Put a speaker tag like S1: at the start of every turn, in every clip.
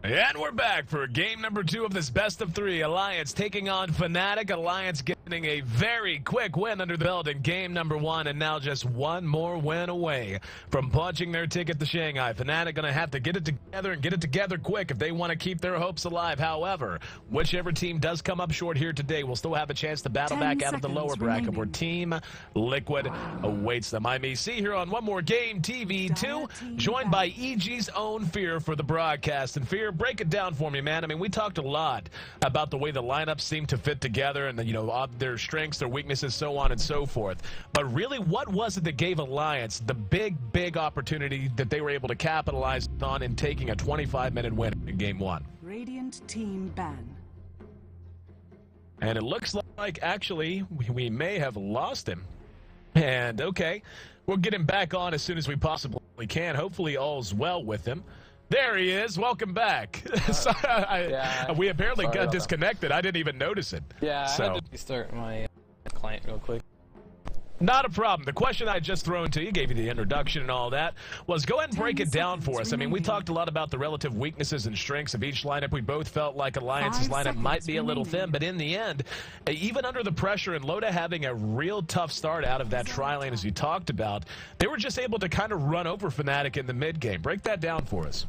S1: And we're back for game number 2 of this best of 3. Alliance taking on FNATIC. Alliance getting a very quick win under the belt in game number 1, and now just one more win away from punching their ticket to Shanghai. FNATIC going to have to get it together and get it together quick if they want to keep their hopes alive. However, whichever team does come up short here today will still have a chance to battle back out of the lower bracket where Team Liquid awaits them. I'm EC here on One More Game TV 2, joined by EG's own Fear for the broadcast. And Fear, break it down for me, man. I mean, we talked a lot about the way the lineups seem to fit together and, their strengths, their weaknesses, so on and so forth. But really, what was it that gave Alliance the big opportunity that they were able to capitalize on in taking a 25-minute win in game 1?
S2: Radiant team ban.
S1: And it looks like, actually, we may have lost him. And, okay, we'll get him back on as soon as we possibly can. Hopefully all's well with him. There he is. Welcome back. We apparently got disconnected. I didn't even notice it.
S3: Yeah, I had to restart my client real quick.
S1: Not a problem. The question I just thrown to you, gave you the introduction and all that, was go ahead and break it down for us. I mean, we talked a lot about the relative weaknesses and strengths of each lineup. We both felt like Alliance's lineup might be a little thin, but in the end, even under the pressure and Loda having a real tough start out of that tri-lane as you talked about, they were just able to kind of run over FNATIC in the mid-game. Break that down for us.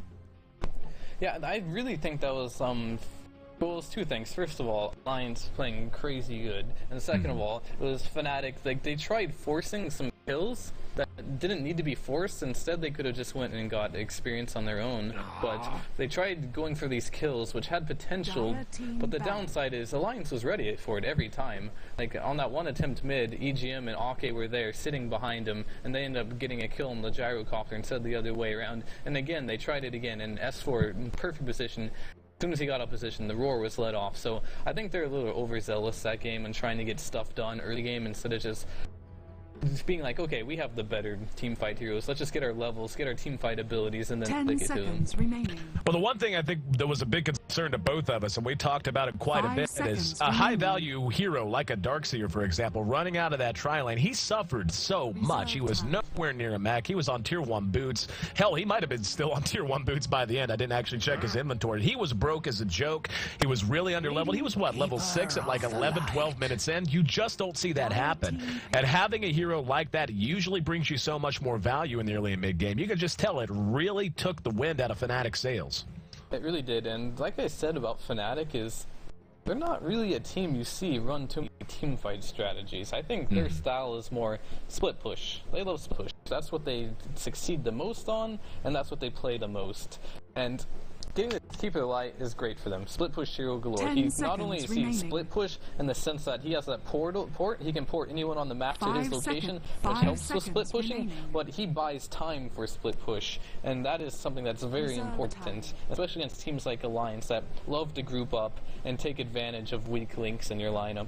S3: Yeah, I really think that was well, it was two things. First of all, Alliance playing crazy good, and second of all, it was FNATIC. Like, they tried forcing some kills that didn't need to be forced. Instead, they could have just went and got experience on their own. But they tried going for these kills, which had potential. But the downside is Alliance was ready for it every time. Like, on that one attempt mid, EGM and Ake were there sitting behind him, and they ended up getting a kill on the gyrocopter instead the other way around. And again, they tried it again, and S4 in perfect position. As soon as he got up position, the roar was let off. So I think they're a little overzealous that game and trying to get stuff done early game instead of just being like, okay, we have the better team fight heroes. Let's just get our levels, get our team fight abilities, and then take it to them.
S1: Well, the one thing I think that was a big concern to both of us, and we talked about it quite a bit, is a high-value hero like a Darkseer, for example, running out of that tri-lane. He suffered so much. He was nowhere near a mech. He was on tier 1 boots. Hell, he might have been still on tier 1 boots by the end. I didn't actually check his inventory. He was broke as a joke. He was really under-leveled. He was, what, level 6 at like 11, 12 minutes in? You just don't see that happen. And having a hero like that usually brings you so much more value in the early and mid game. You can just tell it really took the wind out of FNATIC sails.
S3: It really did, and like I said about FNATIC is they're not really a team you see run too many team fight strategies. I think their style is more split push. They love split push. That's what they succeed the most on, and that's what they play the most. And getting the Keeper Light is great for them. Split push hero galore. He not only sees split push in the sense that he has that port, he can port anyone on the map to his location, which helps with split pushing, but he buys time for split push, and that is something that's very important, especially against teams like Alliance that love to group up and take advantage of weak links in your lineup.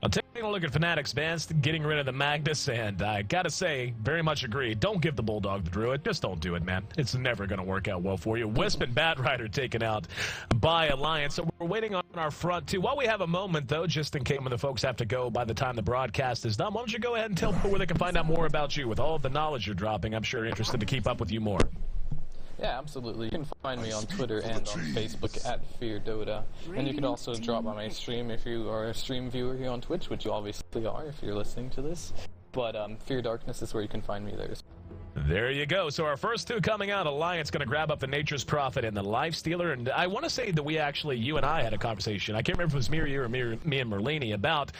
S1: I'll take a look at FNATIC's bans, getting rid of the Magnus, and I gotta say, very much agree. Don't give the Bulldog the Druid. Just don't do it, man. It's never gonna work out well for you. Wisp and Bat Rider taken out by Alliance, so we're waiting on our front two. While we have a moment, though, just in case some of the folks have to go by the time the broadcast is done, why don't you go ahead and tell people where they can find out more about you with all of the knowledge you're dropping. I'm sure you're interested to keep up with you more.
S3: Yeah, absolutely. You can find me on Twitter and on Facebook at FearDota. And you can also drop by my stream if you are a stream viewer here on Twitch, which you obviously are if you're listening to this. But Fear Darkness is where you can find me there.
S1: There you go. So our first two coming out, Alliance going to grab up the Nature's Prophet and the Lifestealer. And I want to say that we actually, you and I had a conversation. I can't remember if it was me or you or me and Merlini about,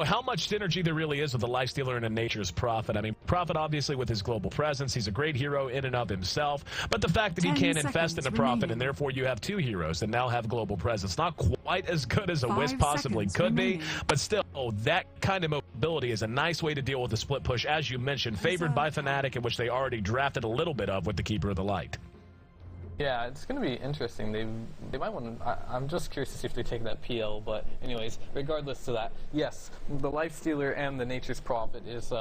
S1: how much synergy there really is with the Lifestealer and a Nature's Prophet. I mean, Prophet obviously with his global presence, he's a great hero in and of himself. But the fact that he can infest in a Prophet and therefore you have two heroes that now have global presence. Not quite as good as a Wisp possibly could be, but still, that kind of mobility is a nice way to deal with the split push, as you mentioned, favored by FNATIC, in which they already drafted a little bit of with the Keeper of the Light.
S3: Yeah, it's going to be interesting. They might want to... I'm just curious to see if they take that PL, but anyways, regardless of that, yes, the Lifestealer and the Nature's Prophet is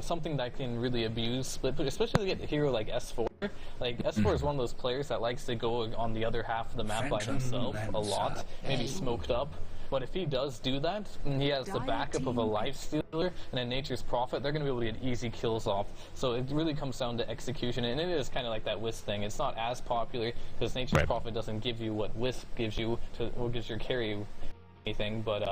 S3: something that can really abuse split push, especially to get a hero like S4. Like, S4 is one of those players that likes to go on the other half of the map by himself a lot, maybe smoked up. But if he does do that, and he has the backup of a Lifestealer and a Nature's Prophet, they're going to be able to get easy kills off. So it really comes down to execution, and it is kind of like that Wisp thing. It's not as popular because Nature's Prophet doesn't give you what Wisp gives you, or gives your carry anything, but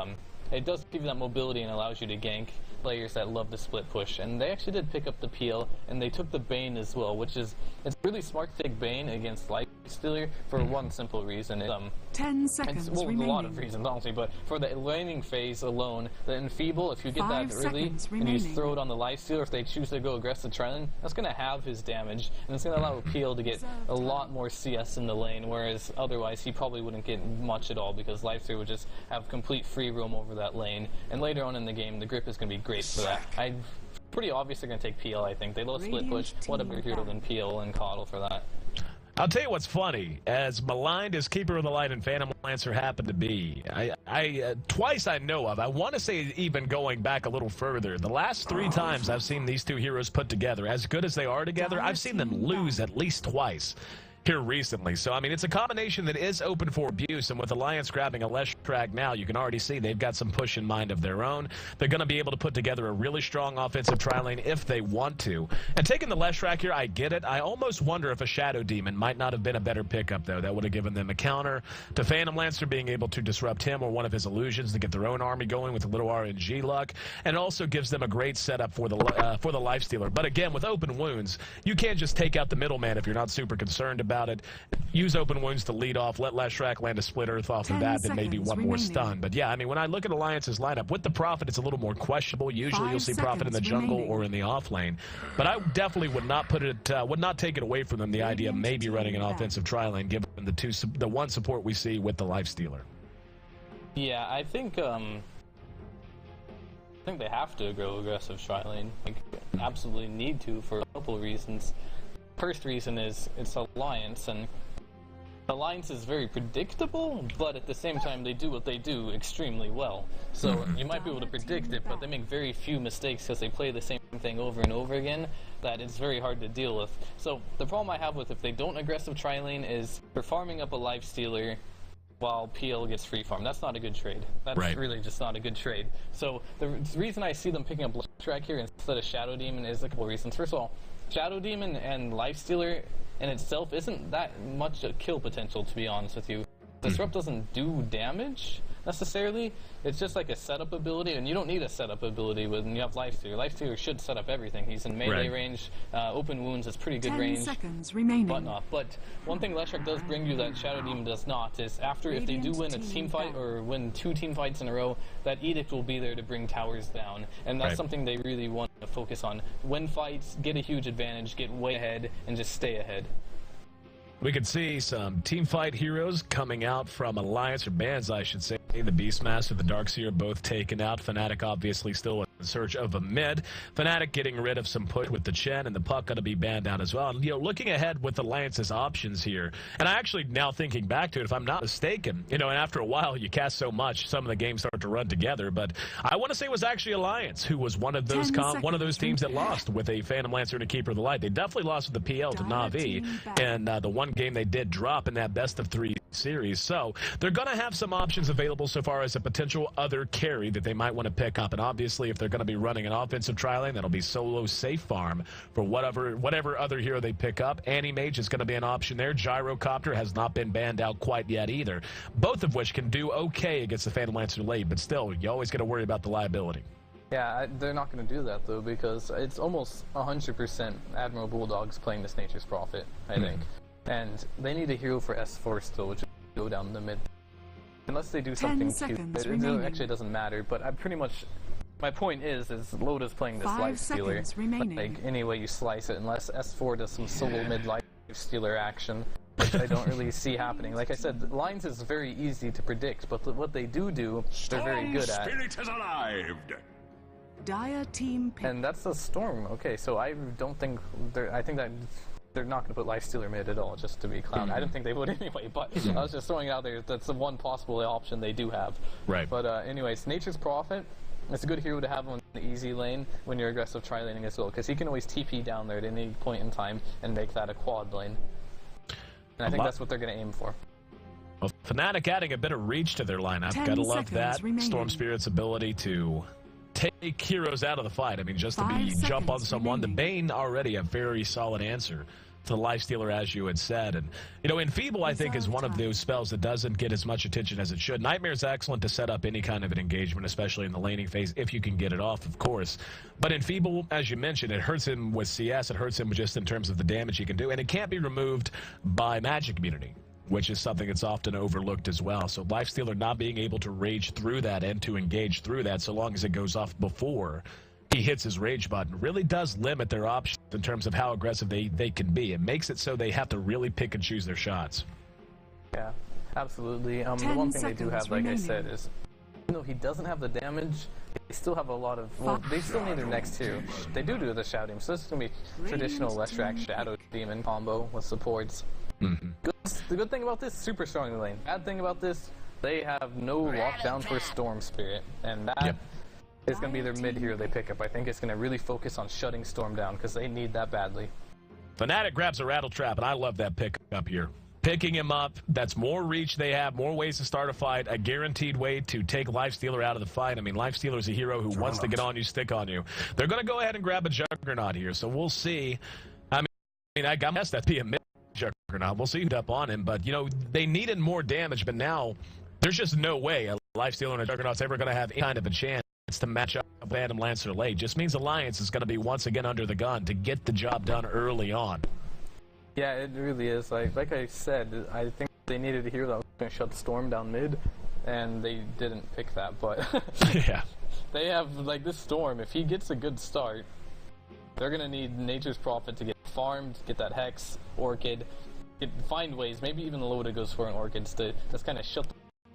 S3: it does give you that mobility and allows you to gank players that love to split push. And they actually did pick up the PL, and they took the Bane as well, which is, it's really smart to take Bane against Lifestealer for one simple reason.
S2: 10 seconds
S3: well,
S2: remaining.
S3: a lot of reasons, honestly, but for the laning phase alone, the Enfeeble, if you get that early and you throw it on the Lifestealer, if they choose to go aggressive Trilane, that's going to have his damage, and it's going to allow PL to get a lot more CS in the lane, whereas otherwise he probably wouldn't get much at all because Lifestealer would just have complete free roam over that lane. And later on in the game, the grip is going to be great for that. Pretty obvious they're going to take PL, I think. They love split push. What a better hero than PL and Coddle for that.
S1: I'll tell you what's funny. As maligned as Keeper of the Light and Phantom Lancer happen to be, twice I know of, I want to say even going back a little further, the last 3 times I've seen these two heroes put together, as good as they are together, I've seen them lose at least twice here recently. So, I mean, it's a combination that is open for abuse, and with Alliance grabbing a Leshrac now, you can already see they've got some push in mind of their own. They're going to be able to put together a really strong offensive tri-lane if they want to. And taking the Leshrac here, I get it. I almost wonder if a Shadow Demon might not have been a better pickup, though. That would have given them a counter to Phantom Lancer being able to disrupt him or one of his illusions to get their own army going with a little RNG luck, and also gives them a great setup for the Lifestealer. But again, with open wounds, you can't just take out the middleman if you're not super concerned about it. Use open wounds to lead off, let Leshrac land a split earth off of that, then maybe one more stun. But yeah, I mean, when I look at Alliance's lineup, with the Prophet, it's a little more questionable. Usually you'll see Prophet in the jungle or in the off lane. But I definitely would not put it, would not take it away from them, the idea of maybe running an offensive tri-lane, given the one support we see with the Lifestealer.
S3: Yeah, I think they have to go aggressive tri-lane. Like, absolutely need to for a couple of reasons. First reason is it's Alliance, and Alliance is very predictable, but at the same time they do what they do extremely well. So you might be able to predict it, but they make very few mistakes because they play the same thing over and over again, that it's very hard to deal with. So the problem I have with if they don't aggressive tri-lane is they're farming up a Lifestealer while PL gets free farm. That's not a good trade. That's really just not a good trade. So the reason I see them picking up Leshrac here instead of Shadow Demon is a couple reasons. First of all, Shadow Demon and Lifestealer in itself isn't that much a kill potential, to be honest with you. Disrupt doesn't do damage necessarily. It's just like a setup ability, and you don't need a setup ability when you have Lifestealer. Lifestealer should set up everything. He's in melee range, open wounds is pretty good range,
S2: 10 seconds remaining.
S3: whatnot. But one thing Leshrac does bring you that Shadow Demon does not is after, if they do win a team fight or win 2 team fights in a row, that Edict will be there to bring towers down, and that's something they really want to focus on. Win fights, get a huge advantage, get way ahead, and just stay ahead.
S1: We could see some teamfight heroes coming out from Alliance, or bans, I should say. The Beastmaster, the Darkseer, both taken out. FNATIC obviously still in search of a mid. FNATIC getting rid of some push with the Chen, and the Puck going to be banned out as well. And, you know, looking ahead with Alliance's options here, and I actually, now thinking back to it, if I'm not mistaken, you know, and after a while you cast so much, some of the games start to run together, but I want to say it was actually Alliance who was one of those teams that lost with a Phantom Lancer and a Keeper of the Light. They definitely lost with the PL to Na'Vi, and the one game they did drop in that best of 3 series. So they're going to have some options available so far as a potential other carry that they might want to pick up. And obviously, if they're going to be running an offensive tri-lane, that'll be solo safe farm for whatever other hero they pick up. Anti-Mage is going to be an option there. Gyrocopter has not been banned out quite yet either. Both of which can do okay against the Phantom Lancer late, but still, you always got to worry about the liability.
S3: Yeah, they're not going to do that, though, because it's almost 100% Admiral Bulldogs playing this Nature's Prophet, I think. And they need a hero for S4 still, which is go down the mid. Unless they do something cute. It actually doesn't matter, but I pretty much... My point is Loda's playing this Lifestealer. Like, any way you slice it, unless S4 does some solo mid Lifestealer action, which I don't really see happening. Like I said, lines is very easy to predict, but what they do, they're very good at.
S4: Spirit has arrived.
S2: Dire team pick.
S3: And that's the Storm. Okay, so I don't think... I think that... They're not going to put Lifestealer mid at all, just to be clown. I didn't think they would anyway, but I was just throwing it out there. That's the one possible option they do have.
S1: Right.
S3: But anyways, Nature's Prophet, it's a good hero to have on the easy lane when you're aggressive tri-laning as well, because he can always TP down there at any point in time and make that a quad lane. And I think that's what they're going to aim for.
S1: Well, FNATIC adding a bit of reach to their lineup.
S2: 10
S1: Gotta love
S2: seconds
S1: that.
S2: remaining.
S1: Storm Spirit's ability to take heroes out of the fight. I mean, just to
S2: 5
S1: jump on
S2: seconds
S1: someone. The
S2: remaining.
S1: Bane already a very solid answer to the Lifestealer, as you had said. And, you know, Enfeeble, I think, is one of those spells that doesn't get as much attention as it should. Nightmare's excellent to set up any kind of an engagement, especially in the laning phase, if you can get it off, of course. But Enfeeble, as you mentioned, it hurts him with CS. It hurts him just in terms of the damage he can do. And it can't be removed by Magic Immunity, which is something that's often overlooked as well. So Lifestealer not being able to rage through that and to engage through that so long as it goes off before he hits his rage button really does limit their options in terms of how aggressive they can be. It makes it so they have to really pick and choose their shots.
S3: Yeah, absolutely. The
S2: 10
S3: one thing they do have, like
S2: seconds
S3: I said, is even though he doesn't have the damage, they still have a lot of, well, they still need their next two. They do the shouting, so this is going to be traditional Leshrac Shadow Demon combo with supports. The good thing about this, super strong in the lane. Bad thing about this, they have no lockdown for Storm Spirit, and that is going to be their mid hero they pick up. I think it's going to really focus on shutting Storm down, because they need that badly.
S1: FNATIC grabs a Rattle Trap, and I love that pick up here. Picking him up, that's more reach they have, more ways to start a fight, a guaranteed way to take Lifestealer out of the fight. I mean, Lifestealer is a hero who wants to get on you, stick on you. They're going to go ahead and grab a Juggernaut here, so we'll see. I guess that'd be a mid Juggernaut. We'll see who's up on him, but, you know, they needed more damage, but now there's just no way a Lifestealer and a Juggernaut's ever going to have any kind of a chance to match up with Phantom Lancer late. Just means Alliance is going to be once again under the gun to get the job done early on.
S3: Yeah, it really is. Like I said, I think they needed a hero that was going to shut the Storm down mid, and they didn't pick that, but
S1: Yeah.
S3: They have, like, this Storm, if he gets a good start, they're going to need Nature's Prophet to get farmed, get that Hex, Orchid, find ways, maybe even Loda goes for an Orchids to just kind of shut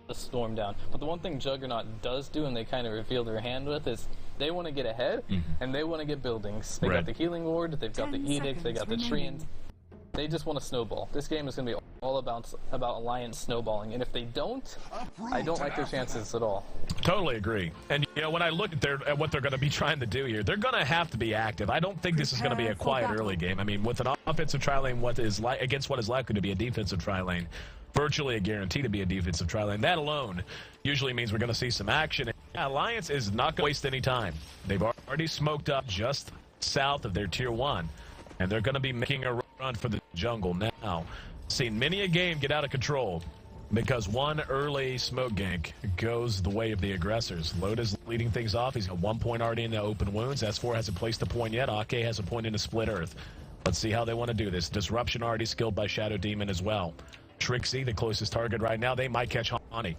S3: the Storm down. But the one thing Juggernaut does do, and they kind of reveal their hand with, is they want to get ahead, and they want to get buildings. They got the Healing Ward, they've got the Edict, they got the Treant. They just want to snowball. This game is going to be all about Alliance snowballing, and if they don't, I don't like their chances at all.
S1: Totally agree. And, you know, when I look at what they're going to be trying to do here, they're going to have to be active. I don't think this is going to be a quiet early game. I mean, with an offensive tri-lane against what is likely to be a defensive tri-lane, virtually a guarantee to be a defensive tri-lane, that alone usually means we're going to see some action. Alliance is not going to waste any time. They've already smoked up just south of their Tier 1, and they're going to be making a run for the jungle now. Seen many a game get out of control because one early smoke gank goes the way of the aggressors. Loda's leading things off. He's got 1 point already in the open wounds. S4 hasn't placed a point yet. Ake has a point in the split earth. Let's see how they want to do this. Disruption already skilled by Shadow Demon as well. Trixie, the closest target right now. They might catch Hani.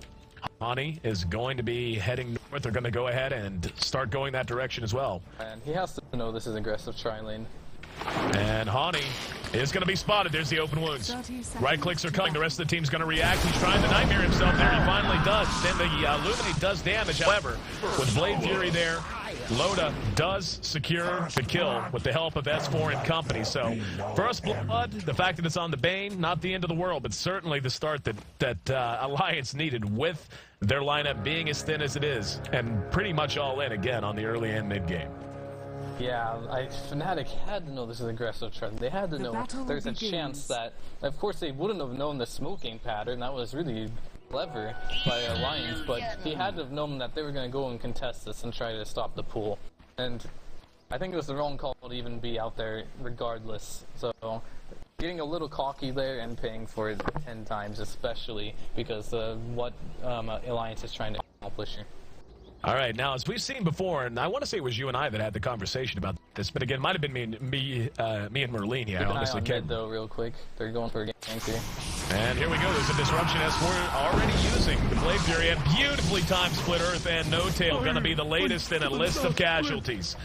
S1: Hani is going to be heading north. They're going to go ahead and start going that direction as well.
S3: And he has to know this is aggressive tri-lane.
S1: And Hani is going to be spotted. There's the open wounds. Right clicks are coming. The rest of the team's going to react. He's trying to Nightmare himself there. He finally does. Then the Illuminate does damage. However, with Blade Fury there, Loda does secure the kill with the help of S4 and company. So, first blood, the fact that it's on the Bane, not the end of the world, but certainly the start that Alliance needed with their lineup being as thin as it is, and pretty much all in again on the early and mid game.
S3: Yeah, FNATIC had to know this is aggressive trend. They had to know there's a chance that, of course, they wouldn't have known the smoking pattern. That was really clever by Alliance, but he had to have known that they were going to go and contest this and try to stop the pool. And I think it was the wrong call to even be out there regardless. So getting a little cocky there and paying for it 10 times, especially because what Alliance is trying to accomplish here.
S1: All right, now, as we've seen before, and I want to say it was you and I that had the conversation about this, but again, it might have been me and Merlin. Yeah, I honestly can't.
S3: Though, real quick, they're going for a gank here.
S1: And here we go. There's a disruption. S4 already using the Blade Fury, and beautifully timed Split Earth and No Tail going to be the latest in a list of casualties.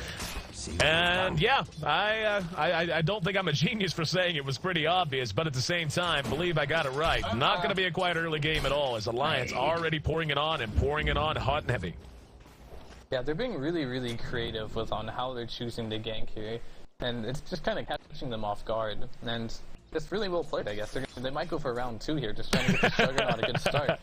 S1: And yeah, I don't think I'm a genius for saying it was pretty obvious, but at the same time, believe I got it right. Not going to be a quiet early game at all, as Alliance already pouring it on hot and heavy.
S3: Yeah, they're being really, really creative on how they're choosing to gank here, and it's just kind of catching them off guard, and it's really well played, I guess. They might go for round 2 here, just trying to get the Juggernaut a good start.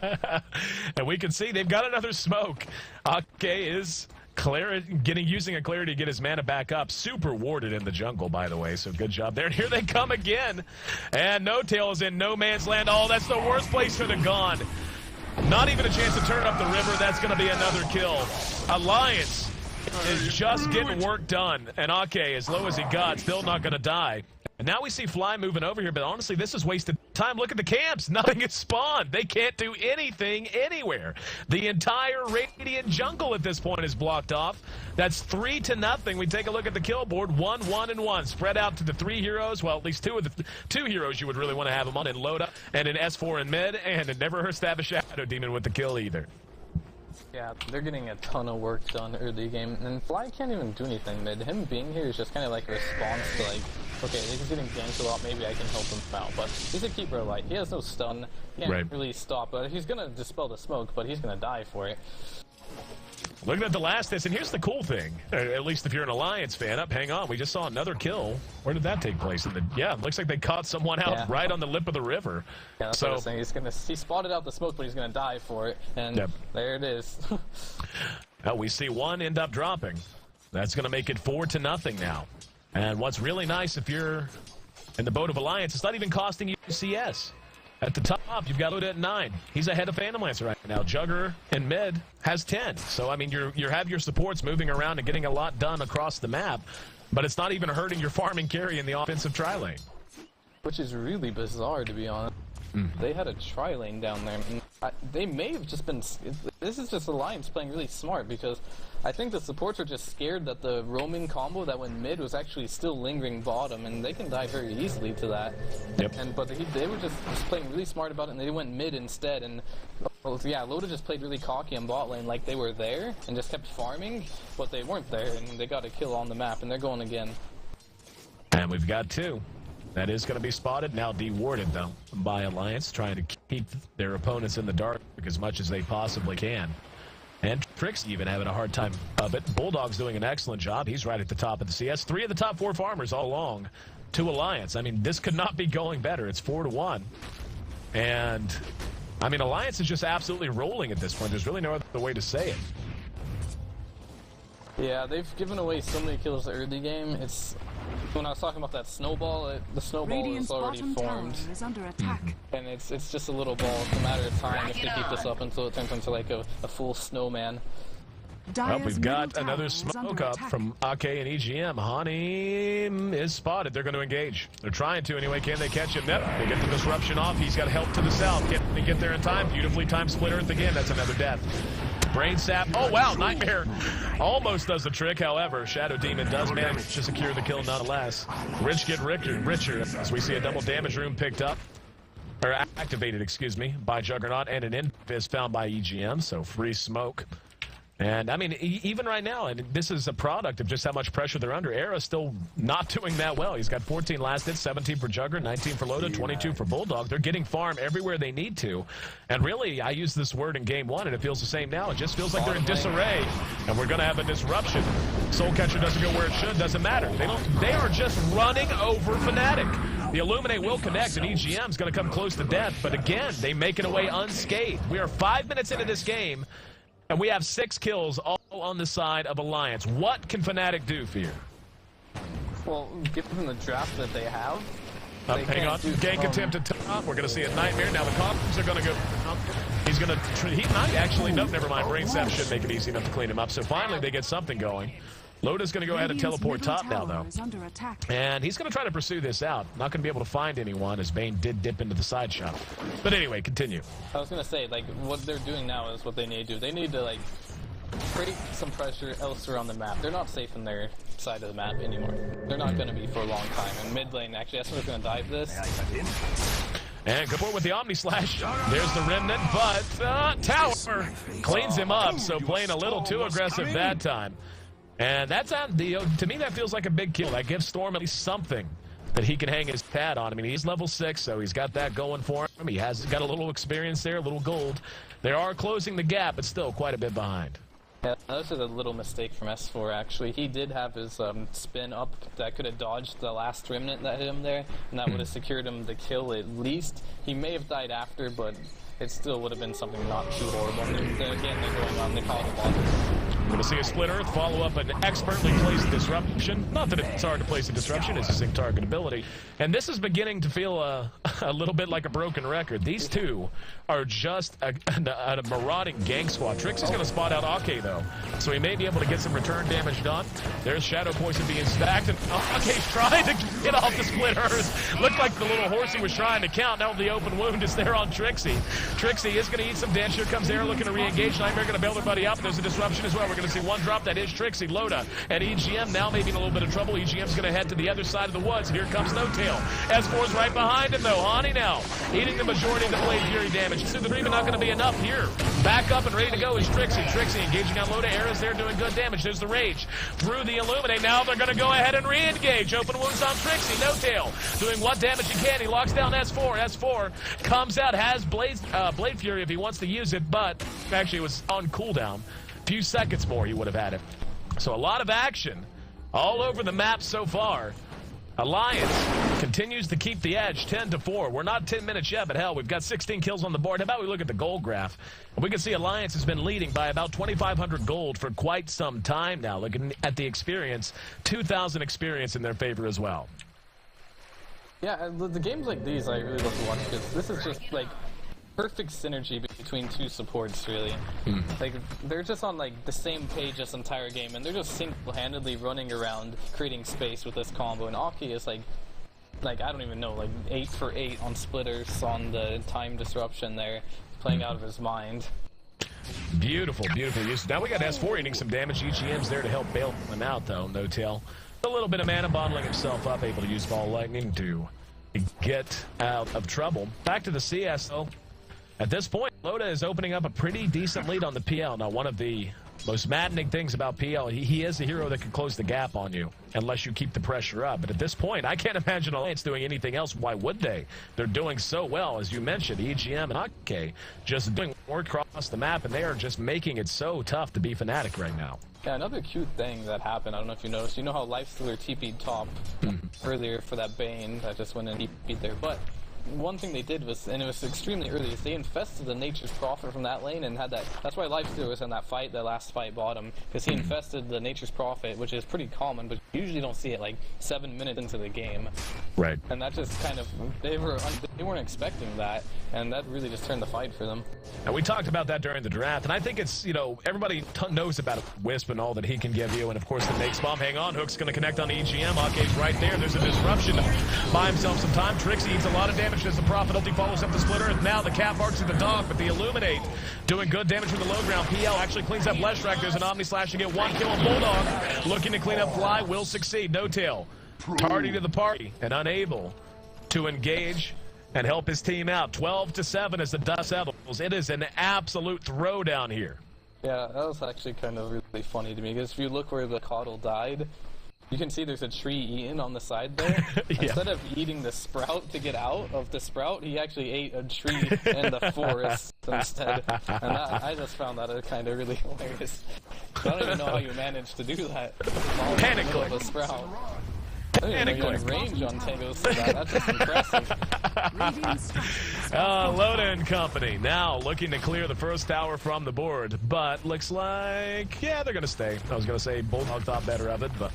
S1: And we can see they've got another smoke. Ake is using a clarity to get his mana back up. Super warded in the jungle, by the way, so good job there. And here they come again. And No Tail is in no man's land. Oh, that's the worst place to have gone. Not even a chance to turn up the river. That's going to be another kill. Alliance is just getting work done. And Ake, as low as he got, still not going to die. And now we see Fly moving over here, but honestly, this is wasted time. Look at the camps. Nothing is spawned. They can't do anything anywhere. The entire Radiant jungle at this point is blocked off. That's 3-0. We take a look at the kill board. 1, 1, and 1. Spread out to the 3 heroes. Well, at least 2 of the 2 heroes you would really want to have them on in Loda and in S4 in mid. And it never hurts to have a Shadow Demon with the kill either.
S3: Yeah, they're getting a ton of work done early game, and Fly can't even do anything mid. Him being here is just kind of like a response to like, okay, he's getting ganked a lot, maybe I can help him out. But he's a keeper of light. He has no stun. He can't really stop. But he's gonna dispel the smoke, but he's gonna die for it.
S1: Looking at the last hits, and here's the cool thing, at least if you're an Alliance fan. Hang on, we just saw another kill. Where did that take place? Yeah, it looks like they caught someone out right on the lip of the river.
S3: Yeah, that's what I was saying. He spotted out the smoke, but he's gonna die for it, and there it is.
S1: Well, we see one end up dropping. That's gonna make it 4-0 now. And what's really nice, if you're in the boat of Alliance, it's not even costing you CS. At the top, you've got Loda at 9. He's ahead of Phantom Lancer right now. Jugger in mid has 10. So, I mean, you have your supports moving around and getting a lot done across the map, but it's not even hurting your farming carry in the offensive tri-lane.
S3: Which is really bizarre, to be honest. They had a tri-lane down there. They may have just been... This is just Alliance playing really smart, because I think the supports are just scared that the roaming combo that went mid was actually still lingering bottom, and they can die very easily to that. But they were just playing really smart about it, and they went mid instead. And yeah, Loda just played really cocky on bot lane, like they were there and just kept farming, but they weren't there, and they got a kill on the map, and they're going again.
S1: And we've got 2. That is going to be spotted, now dewarded, though, by Alliance, trying to keep their opponents in the dark as much as they possibly can. And Trix even having a hard time of it. Bulldog's doing an excellent job. He's right at the top of the CS. 3 of the top 4 farmers all along to Alliance. I mean, this could not be going better. It's 4-1. And, I mean, Alliance is just absolutely rolling at this point. There's really no other way to say it.
S3: Yeah, they've given away so many kills early game. It's... When I was talking about that snowball, the snowball is already formed,
S2: is under attack.
S3: and it's just a little ball. It's a matter of time if they keep this up until it turns into like a full snowman.
S1: Well, we've got another smoke up from Ake and EGM. Hanim is spotted. They're going to engage. They're trying to anyway. Can they catch him? Yep. They get the disruption off. He's got help to the south. Can they get there in time? Beautifully timed split earth again. That's another death. Brain sap. Oh, wow. Nightmare almost does the trick. However, Shadow Demon does manage to secure the kill nonetheless. Rich get richer as we see a double damage room picked up. Or activated, excuse me, by Juggernaut, and an invis found by EGM. So free smoke. And, I mean, even right now, and this is a product of just how much pressure they're under. Era's still not doing that well. He's got 14 last hits, 17 for Jugger, 19 for Loda, 22 for Bulldog. They're getting farm everywhere they need to. And really, I used this word in Game 1, and it feels the same now. It just feels like they're in disarray, and we're going to have a disruption. Soulcatcher doesn't go where it should, doesn't matter. They are just running over FNATIC. The Illuminate will connect, and EGM's going to come close to death. But again, they make it away unscathed. We are 5 minutes into this game, and we have 6 kills all on the side of Alliance. What can FNATIC do for you?
S3: Well, given the draft that they have...
S1: hang on. Gank attempt at top. We're going to see a nightmare. Now the cops are going to go... He's going to... He might actually... No, never mind. Brain sap should make it easy enough to clean him up. So finally they get something going. Loda's going to go ahead and teleport top now, though. And he's going to try to pursue this out. Not going to be able to find anyone, as Bane did dip into the side shop. But anyway, continue.
S3: I was going to say, like, what they're doing now is what they need to do. They need to, like, create some pressure elsewhere on the map. They're not safe in their side of the map anymore. They're not going to be for a long time. And mid lane, actually, that's what's going to dive this.
S1: And good point with the Omni Slash. There's the Remnant, but Tower cleans him up. So playing a little too aggressive that time. And that's on the, to me, that feels like a big kill. That gives Storm at least something that he can hang his pad on. I mean, he's level 6, so he's got that going for him. He has got a little experience there, a little gold. They are closing the gap, but still quite a bit behind.
S3: Yeah, this is a little mistake from S4, actually. He did have his spin up that could have dodged the last Remnant that hit him there, and that would have secured him the kill at least. He may have died after, but it still would have been something not too horrible. And again, they're going on, they call it a
S1: We'll see a split Earth follow up an expertly placed disruption. Not that it's hard to place a disruption, it's just targetability. And this is beginning to feel a little bit like a broken record. These two are just a marauding gang squad. Trixie's going to spot out Ake, though, so he may be able to get some return damage done. There's Shadow Poison being stacked, and Ake's trying to get off the split Earth. Looked like the little horse he was trying to count. Now the open wound is there on Trixie. Trixie is going to eat some damage. Here comes Air looking to re-engage. Nightmare going to bail their buddy up. There's a disruption as well. We're going to see one drop. That is Trixie. Loda and EGM now maybe in a little bit of trouble. EGM's going to head to the other side of the woods. Here comes No Tail. S4's right behind him, though. Hani now eating the majority of the Blade Fury damage. So they're even not going to be enough here. Back up and ready to go is Trixie. Trixie engaging on Loda. Air is there doing good damage. There's the Rage through the Illuminate. Now they're going to go ahead and re-engage. Open wounds on Trixie. No Tail doing what damage he can. He locks down S4. S4 comes out, has Blade Fury if he wants to use it, but actually it was on cooldown. A few seconds more he would have had it. So a lot of action all over the map so far. Alliance continues to keep the edge 10-4. We're not 10 minutes yet, but hell, we've got 16 kills on the board. How about we look at the gold graph? And we can see Alliance has been leading by about 2,500 gold for quite some time now. Looking at the experience, 2,000 experience in their favor as well.
S3: Yeah, the games like these I really love to watch because this is just like perfect synergy between two supports, really. Like, they're just on like the same page this entire game, and they're just single-handedly running around creating space with this combo. And Aki is like I don't even know, like 8 for 8 on splitters on the time disruption there, playing out of his mind.
S1: Beautiful, beautiful use. Now we got S4 eating some damage. EGM's there to help bail him out, though. No Tail. A little bit of mana bottling himself up, able to use Ball Lightning to get out of trouble. Back to the CS, though. At this point, Loda is opening up a pretty decent lead on the PL. Now, one of the most maddening things about PL, he is a hero that can close the gap on you unless you keep the pressure up. But at this point, I can't imagine Alliance doing anything else. Why would they? They're doing so well, as you mentioned, EGM and Ake just doing work across the map, and they are just making it so tough to be Fnatic right now.
S3: Yeah, another cute thing that happened, I don't know if you noticed, you know how Lifestealer TP'd top earlier for that Bane that just went and TP'd there, but one thing they did was, and it was extremely early, is they infested the Nature's Prophet from that lane and had that. That's why Lifestealer was in that fight, the last fight bottom, because he infested the Nature's Prophet, which is pretty common, but you usually don't see it like 7 minutes into the game.
S1: Right.
S3: And that just kind of, they weren't expecting that, and that really just turned the fight for them.
S1: And we talked about that during the draft, and I think it's, you know, everybody knows about Wisp and all that he can give you, and of course the Nake's Bomb. Hang on, Hook's going to connect on EGM. Ake's right there. There's a disruption to buy himself some time. Trixie eats a lot of damage as the Prophet ulti follows up the splitter. Now the cat barks at the dog, but the Illuminate doing good damage with the low ground. PL actually cleans up Leshrac. There's an Omni Slash to get 1 kill on Bulldog. Looking to clean up Fly, will succeed. No Tail. Tardy to the party and unable to engage and help his team out. 12-7 as the dust settles. It is an absolute throwdown here.
S3: Yeah, that was actually kind of really funny to me, because if you look where the Coddle died, you can see there's a tree eaten on the side there.
S1: Yeah.
S3: Instead of eating the sprout to get out of the sprout, he actually ate a tree in the forest instead. And I just found that kind of really hilarious. I don't even know how you managed to do that.
S1: Panic click.
S3: A sprout. I didn't even know you had range on Tangos to that. That's just impressive.
S1: Loda and company now looking to clear the first tower from the board, but looks like, yeah, they're going to stay. I was going to say Bulldog thought better of it, but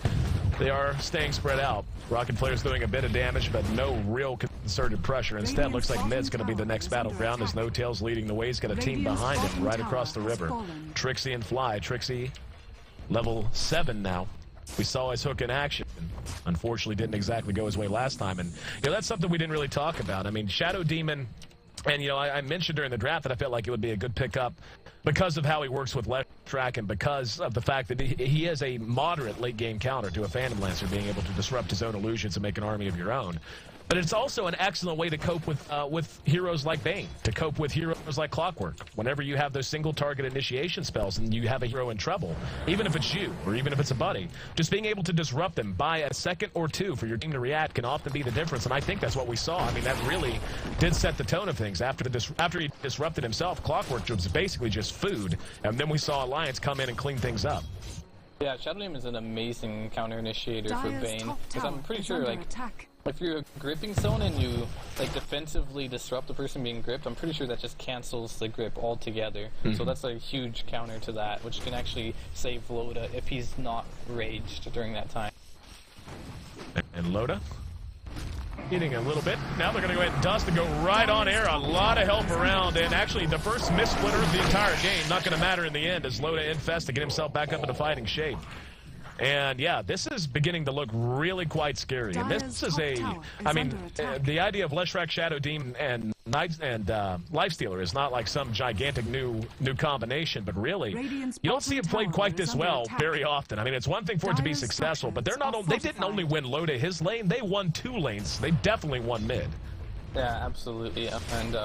S1: they are staying spread out. Rocket Flare's doing a bit of damage, but no real concerted pressure. Instead, looks like mid's going to be the next battleground as No Tail's leading the way. He's got a team behind him right across the river. Trixie and Fly. Trixie, level 7 now. We saw his hook in action. Unfortunately, didn't exactly go his way last time. And, you know, that's something we didn't really talk about. I mean, Shadow Demon, and, you know, I mentioned during the draft that I felt like it would be a good pickup because of how he works with Leshrac and because of the fact that he is a moderate late-game counter to a Phantom Lancer, being able to disrupt his own illusions and make an army of your own. But it's also an excellent way to cope with heroes like Bane, to cope with heroes like Clockwork. Whenever you have those single-target initiation spells and you have a hero in trouble, even if it's you or even if it's a buddy, just being able to disrupt them by a second or two for your team to react can often be the difference. And I think that's what we saw. I mean, that really did set the tone of things. After he disrupted himself, Clockwork was basically just food, and then we saw Alliance come in and clean things up.
S3: Yeah, Shadow Demon is an amazing counter initiator for Bane, because I'm pretty sure, like, If you're a gripping zone and you like defensively disrupt the person being gripped, I'm pretty sure that just cancels the grip altogether. So that's a huge counter to that, which can actually save Loda if he's not raged during that time.
S1: And Loda eating a little bit. Now they're going to go ahead and dust and go right on air. A lot of help around, and actually the first miss splitter of the entire game. Not going to matter in the end as Loda infests to get himself back up into fighting shape. And yeah, this is beginning to look really quite scary. And this is the idea of Leshrac, Shadow Demon, and Lifestealer is not like some gigantic new combination, but really, you don't see it played quite this well very often. I mean, it's one thing for it to be successful, but they didn't only win Loda his lane, they won 2 lanes. They definitely won mid.
S3: Yeah, absolutely. Yeah. And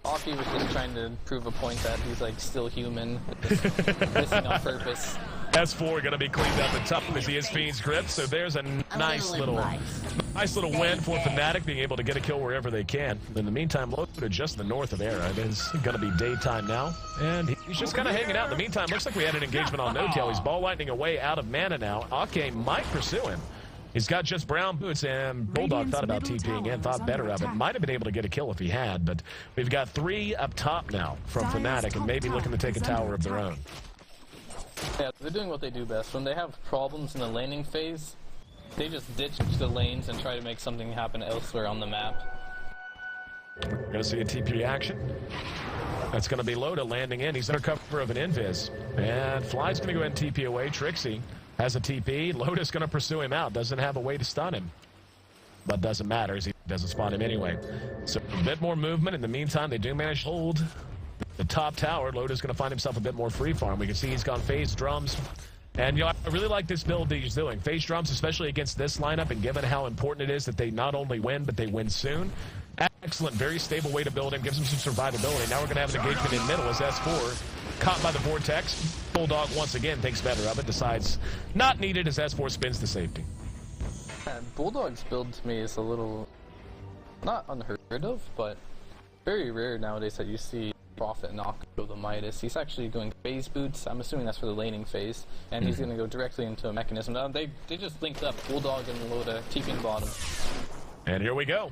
S3: Aki was just trying to prove a point that he's like still human, just missing on purpose.
S1: S4 going to be cleaned up and tough as he is Fiend's grip, so there's a nice little win for FNATIC, being able to get a kill wherever they can. In the meantime, Loda just in the north of Era. It is going to be daytime now, and he's just kind of hanging out. In the meantime, looks like we had an engagement on No-Tail. He's ball lightning away out of mana now. Ake might pursue him. He's got just brown boots, and Bulldog thought about TPing and thought better of it. Might have been able to get a kill if he had, but we've got 3 up top now from FNATIC, and maybe looking to take a tower of their own.
S3: Yeah, they're doing what they do best. When they have problems in the laning phase, they just ditch the lanes and try to make something happen elsewhere on the map.
S1: We're going to see a TP action. That's going to be Loda landing in. He's under cover of an invis. And Fly's going to go ahead and TP away. Trixie has a TP. Loda's going to pursue him out. Doesn't have a way to stun him. But doesn't matter as he doesn't spot him anyway. So a bit more movement. In the meantime, they do manage to hold the top tower. Loda's going to find himself a bit more free farm. We can see he's gone phase drums. And, you know, I really like this build that he's doing. Phase drums, especially against this lineup, and given how important it is that they not only win, but they win soon. Excellent, very stable way to build him. Gives him some survivability. Now we're going to have an engagement in middle as S4 caught by the Vortex. Bulldog once again thinks better of it. Decides not needed as S4 spins to safety.
S3: Bulldog's build to me is a little, not unheard of, but very rare nowadays that you see Prophet knock go the Midas. He's actually going phase boots. I'm assuming that's for the laning phase, and he's going to go directly into a mechanism. Now they just linked up Bulldog and Loda, TPing bottom.
S1: And here we go.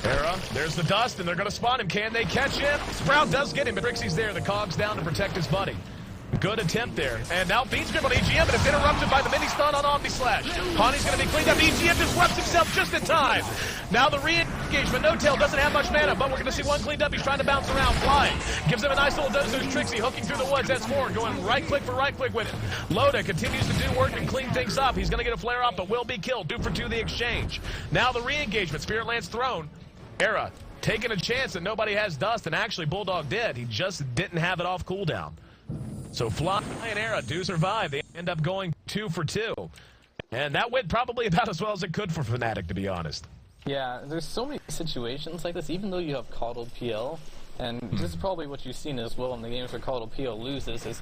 S1: Era, there's the dust, and they're going to spot him. Can they catch him? Sprout does get him, but Trixie's there. The cog's down to protect his buddy. Good attempt there. And now Fiend's grip on EGM, but it's interrupted by the mini stun on Omni Slash. Hani's going to be cleaned up. EGM disrupts himself just in time. Now the re-engagement. No-Tail doesn't have much mana, but we're going to see one cleaned up. He's trying to bounce around, flying. Gives him a nice little dose. There's Trixie hooking through the woods. That's S4 going right-click for right-click with it. Loda continues to do work and clean things up. He's going to get a flare-up, but will be killed. 2 for 2 the exchange. Now the re-engagement. Spirit Lance thrown. Era taking a chance that nobody has dust, and actually Bulldog did. He just didn't have it off cooldown. So Fly and Era do survive. They end up going 2 for 2. And that went probably about as well as it could for FNATIC, to be honest.
S3: Yeah, there's so many situations like this, even though you have coddled PL, and this is probably what you've seen as well in the games where coddled PL loses, is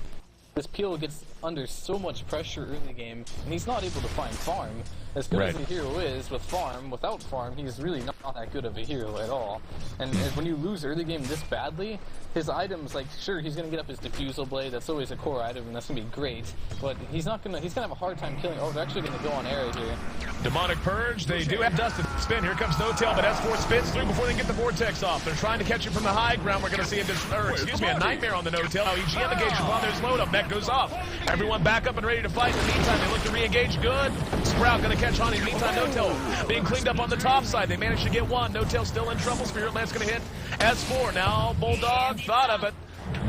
S3: this PL gets under so much pressure early game, and he's not able to find farm. As good as the hero is with farm, without farm, he's really not that good of a hero at all. And when you lose early game this badly, his items, like, sure, he's going to get up his Diffusal Blade, that's always a core item, and that's going to be great, but he's going to have a hard time killing. Oh, they're actually going to go on Era here.
S1: Demonic Purge, they do have dust to spin. Here comes No-Tail, but S4 spins through before they get the Vortex off. They're trying to catch him from the high ground. We're going to see a Nightmare on the No-Tail. EGM engaged upon their load up. Mech goes off. Everyone back up and ready to fight. In the meantime, they look to re-engage. Good. Sprout going to catch on. In the meantime, No-Tail being cleaned up on the top side. They managed to get one. No-Tail still in trouble. Spirit Lance going to hit S4. Now Bulldog thought of it,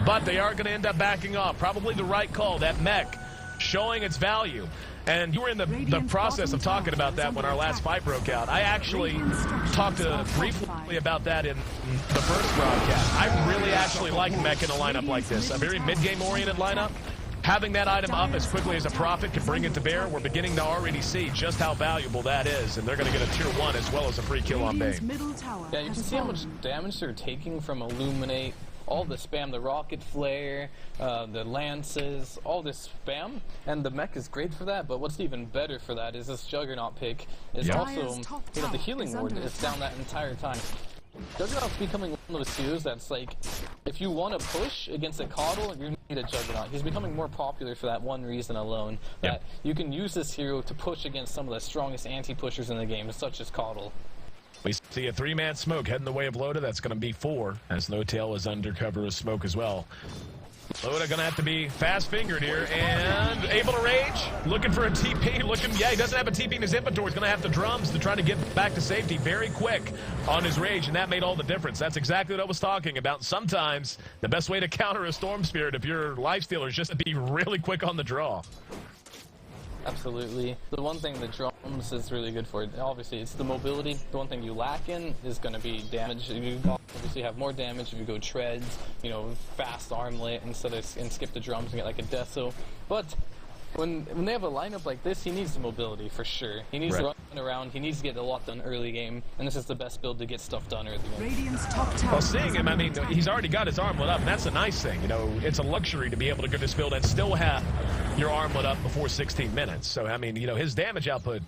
S1: but they are going to end up backing off. Probably the right call. That mech showing its value. And you were in the process of talking about that when our last fight broke out. I actually talked briefly about that in the first broadcast. I really actually like mech in a lineup like this. A very mid-game oriented lineup. Having that item up as quickly as a Prophet can bring it to bear, we're beginning to already see just how valuable that is. And they're going to get a tier 1 as well as a free kill on Bane.
S3: Yeah, you can see how much damage they're taking from Illuminate. All the spam, the rocket flare, the lances, all this spam, and the mech is great for that, but what's even better for that is this Juggernaut pick is also, you know, the healing ward is down that entire time. Juggernaut's becoming one of those heroes that's like, if you want to push against a coddle, you're need a Juggernaut. He's becoming more popular for that one reason alone, that you can use this hero to push against some of the strongest anti-pushers in the game, such as Coddle.
S1: We see a 3-man smoke heading the way of Loda. That's going to be 4, as No Tail is under cover of smoke as well. Loda going to have to be fast-fingered here and able to rage. Looking for a TP. Yeah, he doesn't have a TP in his inventory. He's going to have the drums to try to get back to safety very quick on his rage, and that made all the difference. That's exactly what I was talking about. Sometimes the best way to counter a Storm Spirit if you're Lifestealer is just to be really quick on the draw.
S3: Absolutely. The one thing the drums is really good for, obviously, it's the mobility. The one thing you lack in is going to be damage. You obviously have more damage if you go treads, you know, fast armlet instead of and skip the drums and get like a Deso. But when they have a lineup like this, he needs the mobility for sure. He needs to run around. He needs to get a lot done early game, and this is the best build to get stuff done early game.
S2: Radiant's top tower.
S1: Well, seeing him, I mean, he's already got his armlet up, and that's a nice thing. You know, it's a luxury to be able to get this build and still have your armlet up before 16 minutes. So, I mean, you know, his damage output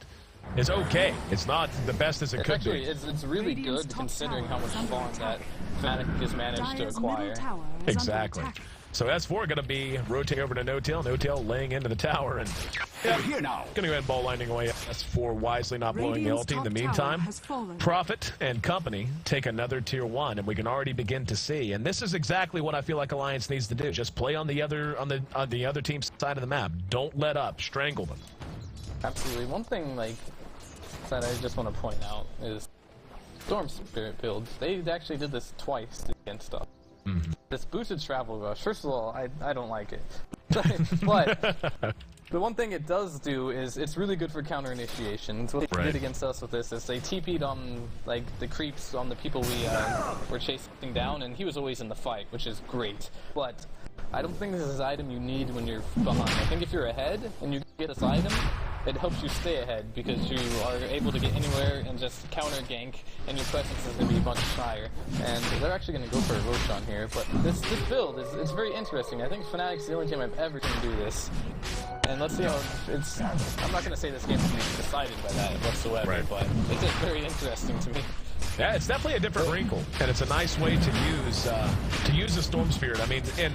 S1: is okay. It's not the best as it could be.
S3: It's really good considering how much farm that FNATIC has managed to acquire.
S1: Exactly. So S4 going to be rotating over to No Tail. No Tail laying into the tower, and
S4: here now.
S1: Going to go ahead and ball lining away. S4 wisely not blowing the ulti. In the meantime, Prophet and company take another tier 1, and we can already begin to see. And this is exactly what I feel like Alliance needs to do. Just play on the other team's side of the map. Don't let up. Strangle them.
S3: Absolutely. One thing like that I just want to point out is Storm Spirit builds. They actually did this twice against us. This boosted travel rush, first of all, I don't like it. But the one thing it does do is it's really good for counter initiations. What they did against us with this is they TP'd on like the creeps on the people we were chasing down, and he was always in the fight, which is great. But I don't think this is an item you need when you're behind. I think if you're ahead and you get this item, it helps you stay ahead because you are able to get anywhere and just counter gank, and your presence is going to be much higher. And they're actually going to go for a Roshan here, but this build is very interesting. I think FNATIC's the only team I've ever seen do this. And let's see how it's. I'm not going to say this game will be decided by that whatsoever, but it's just very interesting to me.
S1: Yeah, it's definitely a different wrinkle, and it's a nice way to use the Storm Spirit. I mean, and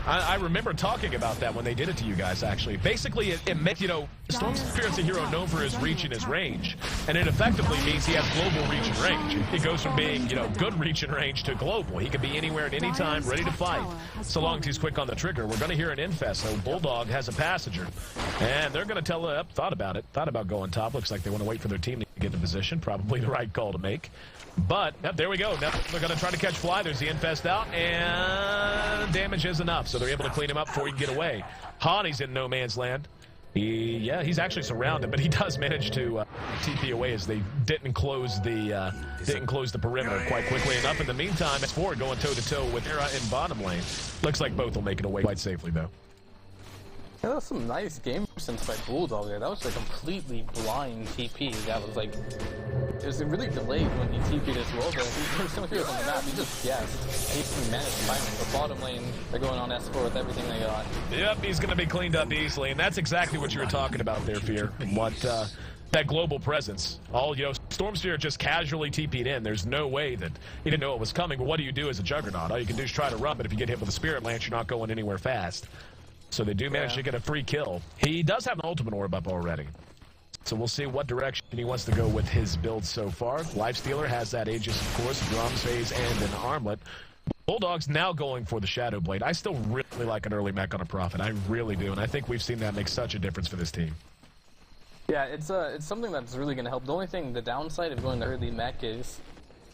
S1: I remember talking about that when they did it to you guys, actually. Basically, it makes, you know, Storm Spirit's a hero known for his reach and his range, and it effectively means he has global reach and range. It goes from being, you know, good reach and range to global. He can be anywhere at any time, ready to fight, so long as he's quick on the trigger. We're going to hear an infest, so Bulldog has a passenger, and they're going to tell up, thought about going top. Looks like they want to wait for their team to get in position. Probably the right call to make. But, there we go. Now they're going to try to catch Fly. There's the infest out, and damage is enough, so they're able to clean him up before he can get away. Hani's in no man's land. He's actually surrounded, but he does manage to TP away as they didn't close the perimeter quite quickly enough. In the meantime, S4 going toe-to-toe with Era in bottom lane. Looks like both will make it away quite safely, though.
S3: Yeah, that was some nice game sense by Bulldog there. That was a completely blind TP. That was like, it was really delayed when he TP'd as well, but there were some heroes on the map. He just guessed. And he managed to find him. The bottom lane, they're going on S4 with everything they got.
S1: Yep, he's going to be cleaned up easily, and that's exactly what you were talking about there, Fear. What, that global presence. All, you know, Storm Spirit just casually TP'd in. There's no way that he didn't know it was coming, but what do you do as a Juggernaut? All you can do is try to run, but if you get hit with a Spirit Lance, you're not going anywhere fast. So they do manage to get a free kill. He does have an ultimate orb up already. So we'll see what direction he wants to go with his build so far. Lifestealer has that Aegis, of course, drums, phase, and an armlet. Bulldog's now going for the Shadow Blade. I still really like an early mech on a Prophet. I really do, and I think we've seen that make such a difference for this team.
S3: Yeah, it's something that's really going to help. The only thing, the downside of going to early mech is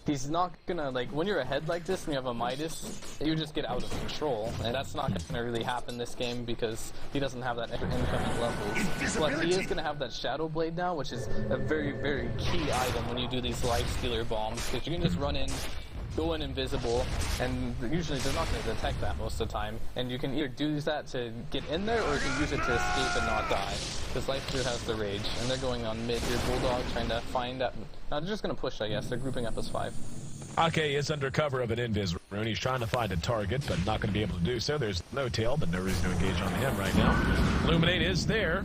S3: he's not gonna, like, when you're ahead like this and you have a Midas, you just get out of control, and that's not gonna really happen this game because he doesn't have that extra incoming levels. But he is gonna have that Shadow Blade now, which is a very, very key item when you do these Lifestealer bombs, because you can just run in, go in invisible, and usually they're not going to detect that most of the time. And you can either use that to get in there, or you can use it to escape and not die. Because Lifestealer has the rage, and they're going on mid here. Bulldog trying to find that. Now they're just going to push, I guess. They're grouping up as 5.
S1: Ake is under cover of an invis rune. He's trying to find a target, but not going to be able to do so. There's No Tail, but no reason to engage on him right now. Illuminate is there,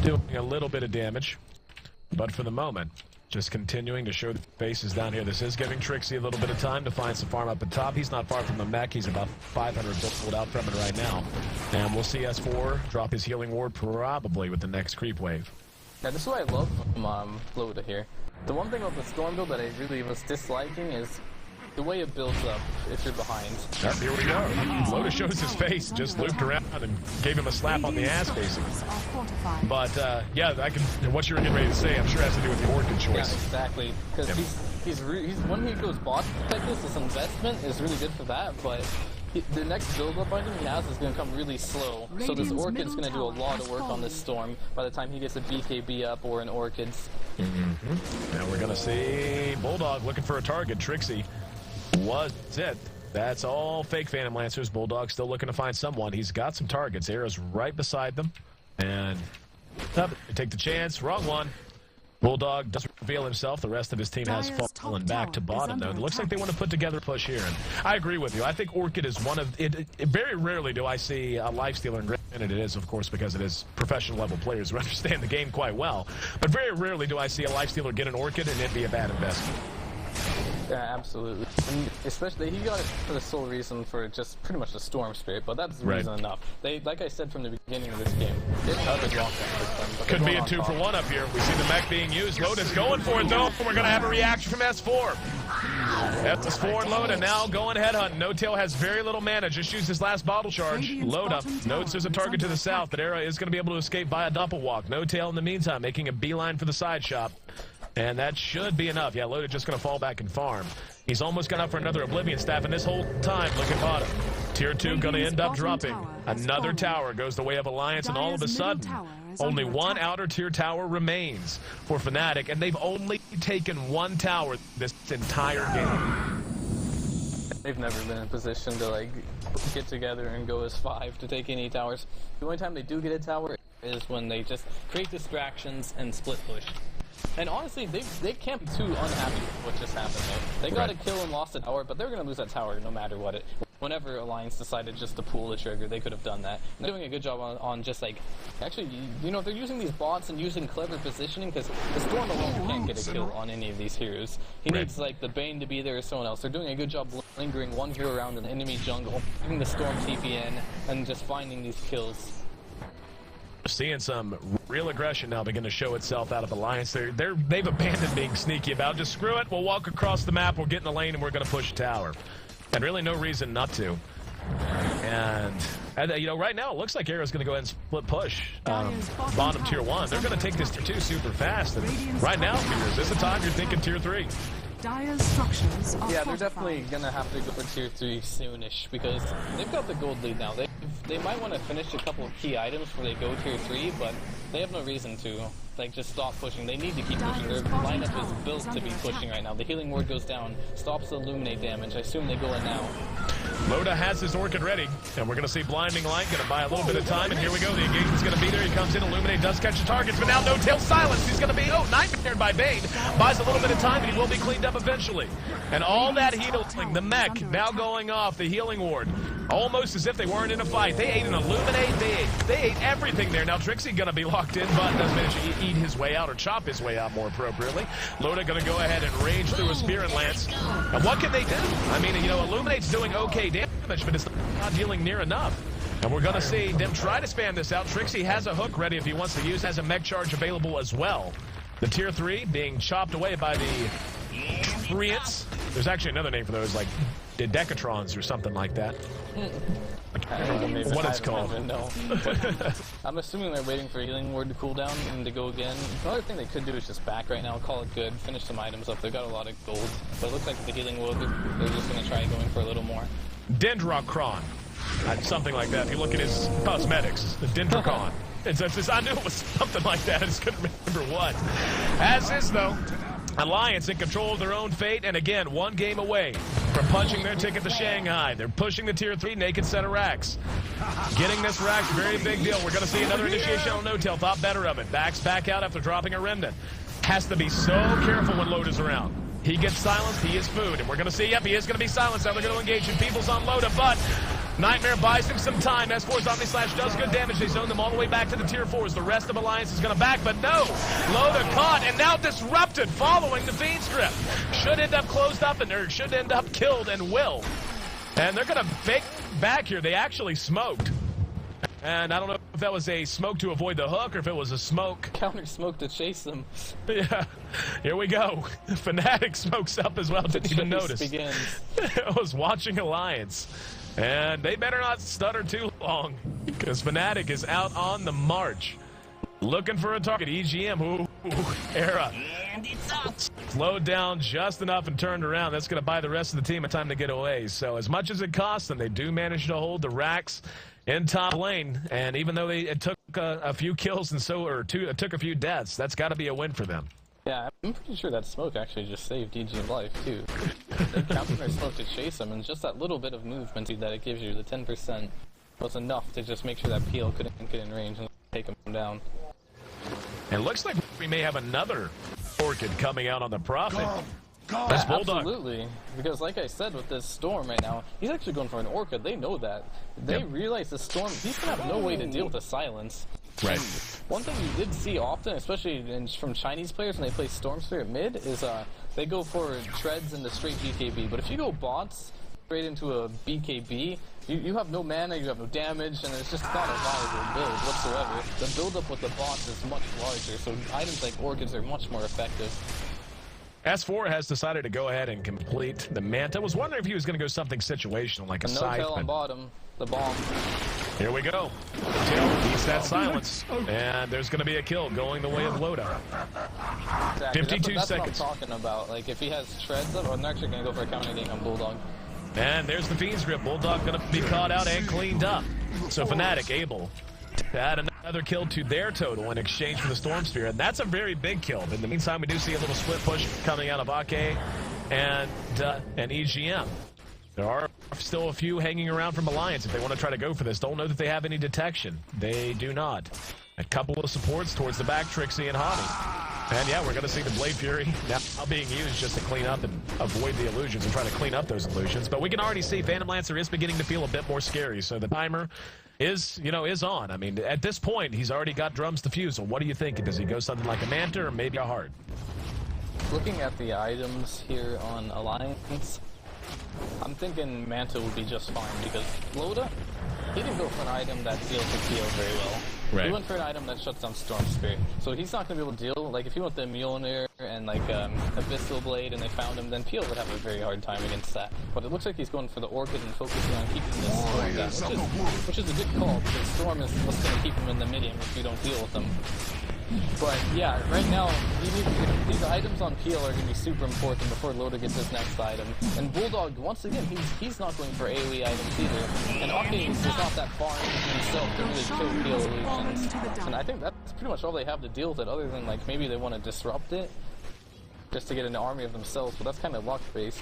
S1: doing a little bit of damage, but for the moment, just continuing to show the faces down here. This is giving Trixie a little bit of time to find some farm up at top. He's not far from the mech. He's about 500 gold out from it right now. And we'll see S4 drop his healing ward probably with the next creep wave.
S3: Yeah, this is what I love from Loda here. The one thing about the Storm build that I really was disliking is the way it builds up if you're behind.
S1: Yep, here we go. Loda shows his face, just looped around and gave him a slap on the ass, basically. But, yeah, what you were getting ready to say, I'm sure it has to do with the Orchid choice.
S3: Yeah, exactly. Because he's when he goes boss like this investment is really good for that, but the next build-up item he has is going to come really slow. So this Orchid's going to do a lot of work on this Storm by the time he gets a BKB up or an Orchids.
S1: Now we're going to see Bulldog looking for a target. Trixie was it. That's all fake Phantom Lancers. Bulldog still looking to find someone. He's got some targets. Arrow's right beside them. And take the chance. Wrong one. Bulldog does reveal himself. The rest of his team has fallen back to bottom, though. It looks like they want to put together a push here. And I agree with you. I think Orchid is one of it. Very rarely do I see a lifestealer, and granted it is, of course, because it is professional level players who understand the game quite well. But very rarely do I see a lifestealer get an Orchid and it be a bad investment.
S3: Yeah, absolutely. And especially, he got it for the sole reason for just pretty much the Storm Spirit, but that's reason enough. They, like I said from the beginning of this game, they have a long time.
S1: Could be a 2-for-1 up here. We see the mech being used. Loda's going for it, though. We're going to have a reaction from S4. S4 and Loda now going headhunt. No Tail has very little mana. Just used his last bottle charge. Loda notes there's a target to the south. That Era is going to be able to escape via Doppelwalk. No Tail in the meantime making a beeline for the side shop. And that should be enough. Yeah, Loda just going to fall back and farm. He's almost got up for another Oblivion Staff, and this whole time, look at bottom. Tier 2 going to end up dropping. Another tower goes the way of Alliance, and all of a sudden, only one outer tier tower remains for Fnatic, and they've only taken one tower this entire game.
S3: They've never been in a position to, like, get together and go as 5 to take any towers. The only time they do get a tower is when they just create distractions and split push. And honestly, they can't be too unhappy with what just happened there. They got a kill and lost a tower, but they're going to lose that tower no matter what. Whenever Alliance decided just to pull the trigger, they could have done that. And they're doing a good job on just like, actually, you know, they're using these bots and using clever positioning, because the Storm alone can't get a kill on any of these heroes. He needs like the Bane to be there or someone else. They're doing a good job lingering one hero around an enemy jungle, giving the Storm TP in, and just finding these kills.
S1: Seeing some real aggression now begin to show itself out of Alliance. They've abandoned being sneaky about. Just screw it. We'll walk across the map. We'll get in the lane, and we're going to push a tower. And really no reason not to. And you know, right now it looks like Arrow's going to go ahead and split push bottom tier 1. They're going to take this tier 2 super fast. And right now, is this the time you're thinking tier 3?
S2: Dire's structures are
S3: they're definitely gonna have to go for tier 3 soonish, because they've got the gold lead now. They might want to finish a couple of key items before they go tier 3, but they have no reason to. Like, just stop pushing. They need to keep pushing. Their lineup is built to be pushing right now. The healing ward goes down, stops the illuminate damage. I assume they go in now.
S1: Loda has his Orchid ready, and we're going to see Blinding Light, going to buy a little bit of time, and here we go. The engagement's going to be there. He comes in, Illuminate does catch the targets, but now No Tail silenced. He's going to be, nightmared by Bane. Buys a little bit of time, and he will be cleaned up eventually. And all that healing, the mech now going off, the healing ward, almost as if they weren't in a fight. They ate an Illuminate. They ate everything there. Now Trixie going to be locked in, but does manage to eat his way out, or chop his way out more appropriately. Loda going to go ahead and rage through a Spear and Lance. And what can they do? I mean, you know, Illuminate's doing okay damage, but it's not dealing near enough. And we're going to see them try to spam this out. Trixie has a hook ready if he wants to use, has a mech charge available as well. The tier 3 being chopped away by the Treants. There's actually another name for those, like Decatrons or something like that.
S3: I don't know
S1: what it's called.
S3: I'm assuming they're waiting for healing ward to cool down and to go again. Another thing they could do is just back right now, call it good, finish some items up. They've got a lot of gold, but it looks like the healing ward, they're just going to try going for a little more. Dendrocron,
S1: something like that. If you look at his cosmetics, the Dendrocon. I knew it was something like that. I just couldn't remember what. As is, though, Alliance in control of their own fate, and again, one game away from punching their ticket to Shanghai. They're pushing the tier 3 naked set of racks. Getting this rack, very big deal. We're going to see another initiation on No Tail. Thought better of it. Backs back out after dropping a remnant. Has to be so careful when Loda's around. He gets silenced, he is food. And we're going to see, yep, he is going to be silenced. Now they're going to engage in Peoples on Loda, but Nightmare buys him some time. S4's Omni Slash does good damage. They zone them all the way back to the tier 4s. The rest of Alliance is going to back, but no. Loda caught and now disrupted following the Fiend Strip. Should end up closed up or should end up killed and will. And they're going to fake back here. They actually smoked. And I don't know if that was a smoke to avoid the hook or if it was a smoke.
S3: Counter smoke to chase them.
S1: Yeah, here we go. FNATIC smokes up as well. Didn't even notice.
S3: Begins.
S1: I was watching Alliance. And they better not stutter too long, because FNATIC is out on the march. Looking for a target. EGM, Era.
S4: And it's up.
S1: Slowed down just enough and turned around. That's going to buy the rest of the team a time to get away. So as much as it costs them, they do manage to hold the racks in top lane. And even though it took a few kills and it took a few deaths, that's got to be a win for them.
S3: Yeah, I'm pretty sure that smoke actually just saved EG's life, too. They counted their smoke to chase him, and just that little bit of movement that it gives you, the 10%, was enough to just make sure that PL couldn't get in range and take him down.
S1: And it looks like we may have another Orchid coming out on the Prophet.
S3: Yeah, absolutely. Because like I said, with this Storm right now, he's actually going for an Orchid. They know that. They realize the Storm, he's going to have no way to deal with the silence.
S1: Right.
S3: One thing you did see often, especially from Chinese players when they play Storm Spirit mid, is they go for treads into straight BKB. But if you go bots straight into a BKB, you have no mana, you have no damage, and it's just not a viable build whatsoever. The build-up with the bots is much larger, so items like Orchids are much more effective.
S1: S4 has decided to go ahead and complete the Manta. I was wondering if he was going to go something situational, like a scythe.
S3: No-tail on bottom. The bomb.
S1: Here we go. Tail beats that silence. And there's going to be a kill going the way of Loda.
S3: Exactly.
S1: 52
S3: that's
S1: seconds.
S3: What I'm talking about. Like, if he has treads up, I'm actually going to go for a counter gank on Bulldog.
S1: And there's the Fiend's Grip. Bulldog going to be caught out and cleaned up. So FNATIC able to add another kill to their total in exchange for the Storm Spear. And that's a very big kill. In the meantime, we do see a little split push coming out of Ake and EGM. There are still a few hanging around from Alliance if they want to try to go for this. Don't know that they have any detection. They do not. A couple of supports towards the back, Trixie and Hottie. And yeah, we're going to see the Blade Fury now being used just to clean up and avoid the illusions and try to clean up those illusions. But we can already see Phantom Lancer is beginning to feel a bit more scary. So the timer is on. I mean, at this point, he's already got drums to fuse. So what do you think? Does he go something like a Manta or maybe a Heart?
S3: Looking at the items here on Alliance, I'm thinking Manta would be just fine because Loda, he didn't go for an item that deals with PL very well.
S1: Right.
S3: He went for an item that shuts down Storm Spirit. So he's not going to be able to deal, like if he went the Mjolnir and like Abyssal Blade and they found him, then PL would have a very hard time against that. But it looks like he's going for the Orchid and focusing on keeping this Storm down, which is a good call because Storm is what's going to keep him in the medium if you don't deal with them. But yeah, right now, these items on PL are going to be super important before Loda gets his next item. And Bulldog, once again, he's not going for AoE items either. And Ake is not that far into himself to really kill PL illusions. And I think that's pretty much all they have to deal with it, other than like maybe they want to disrupt it just to get an army of themselves, but that's kind of luck-based.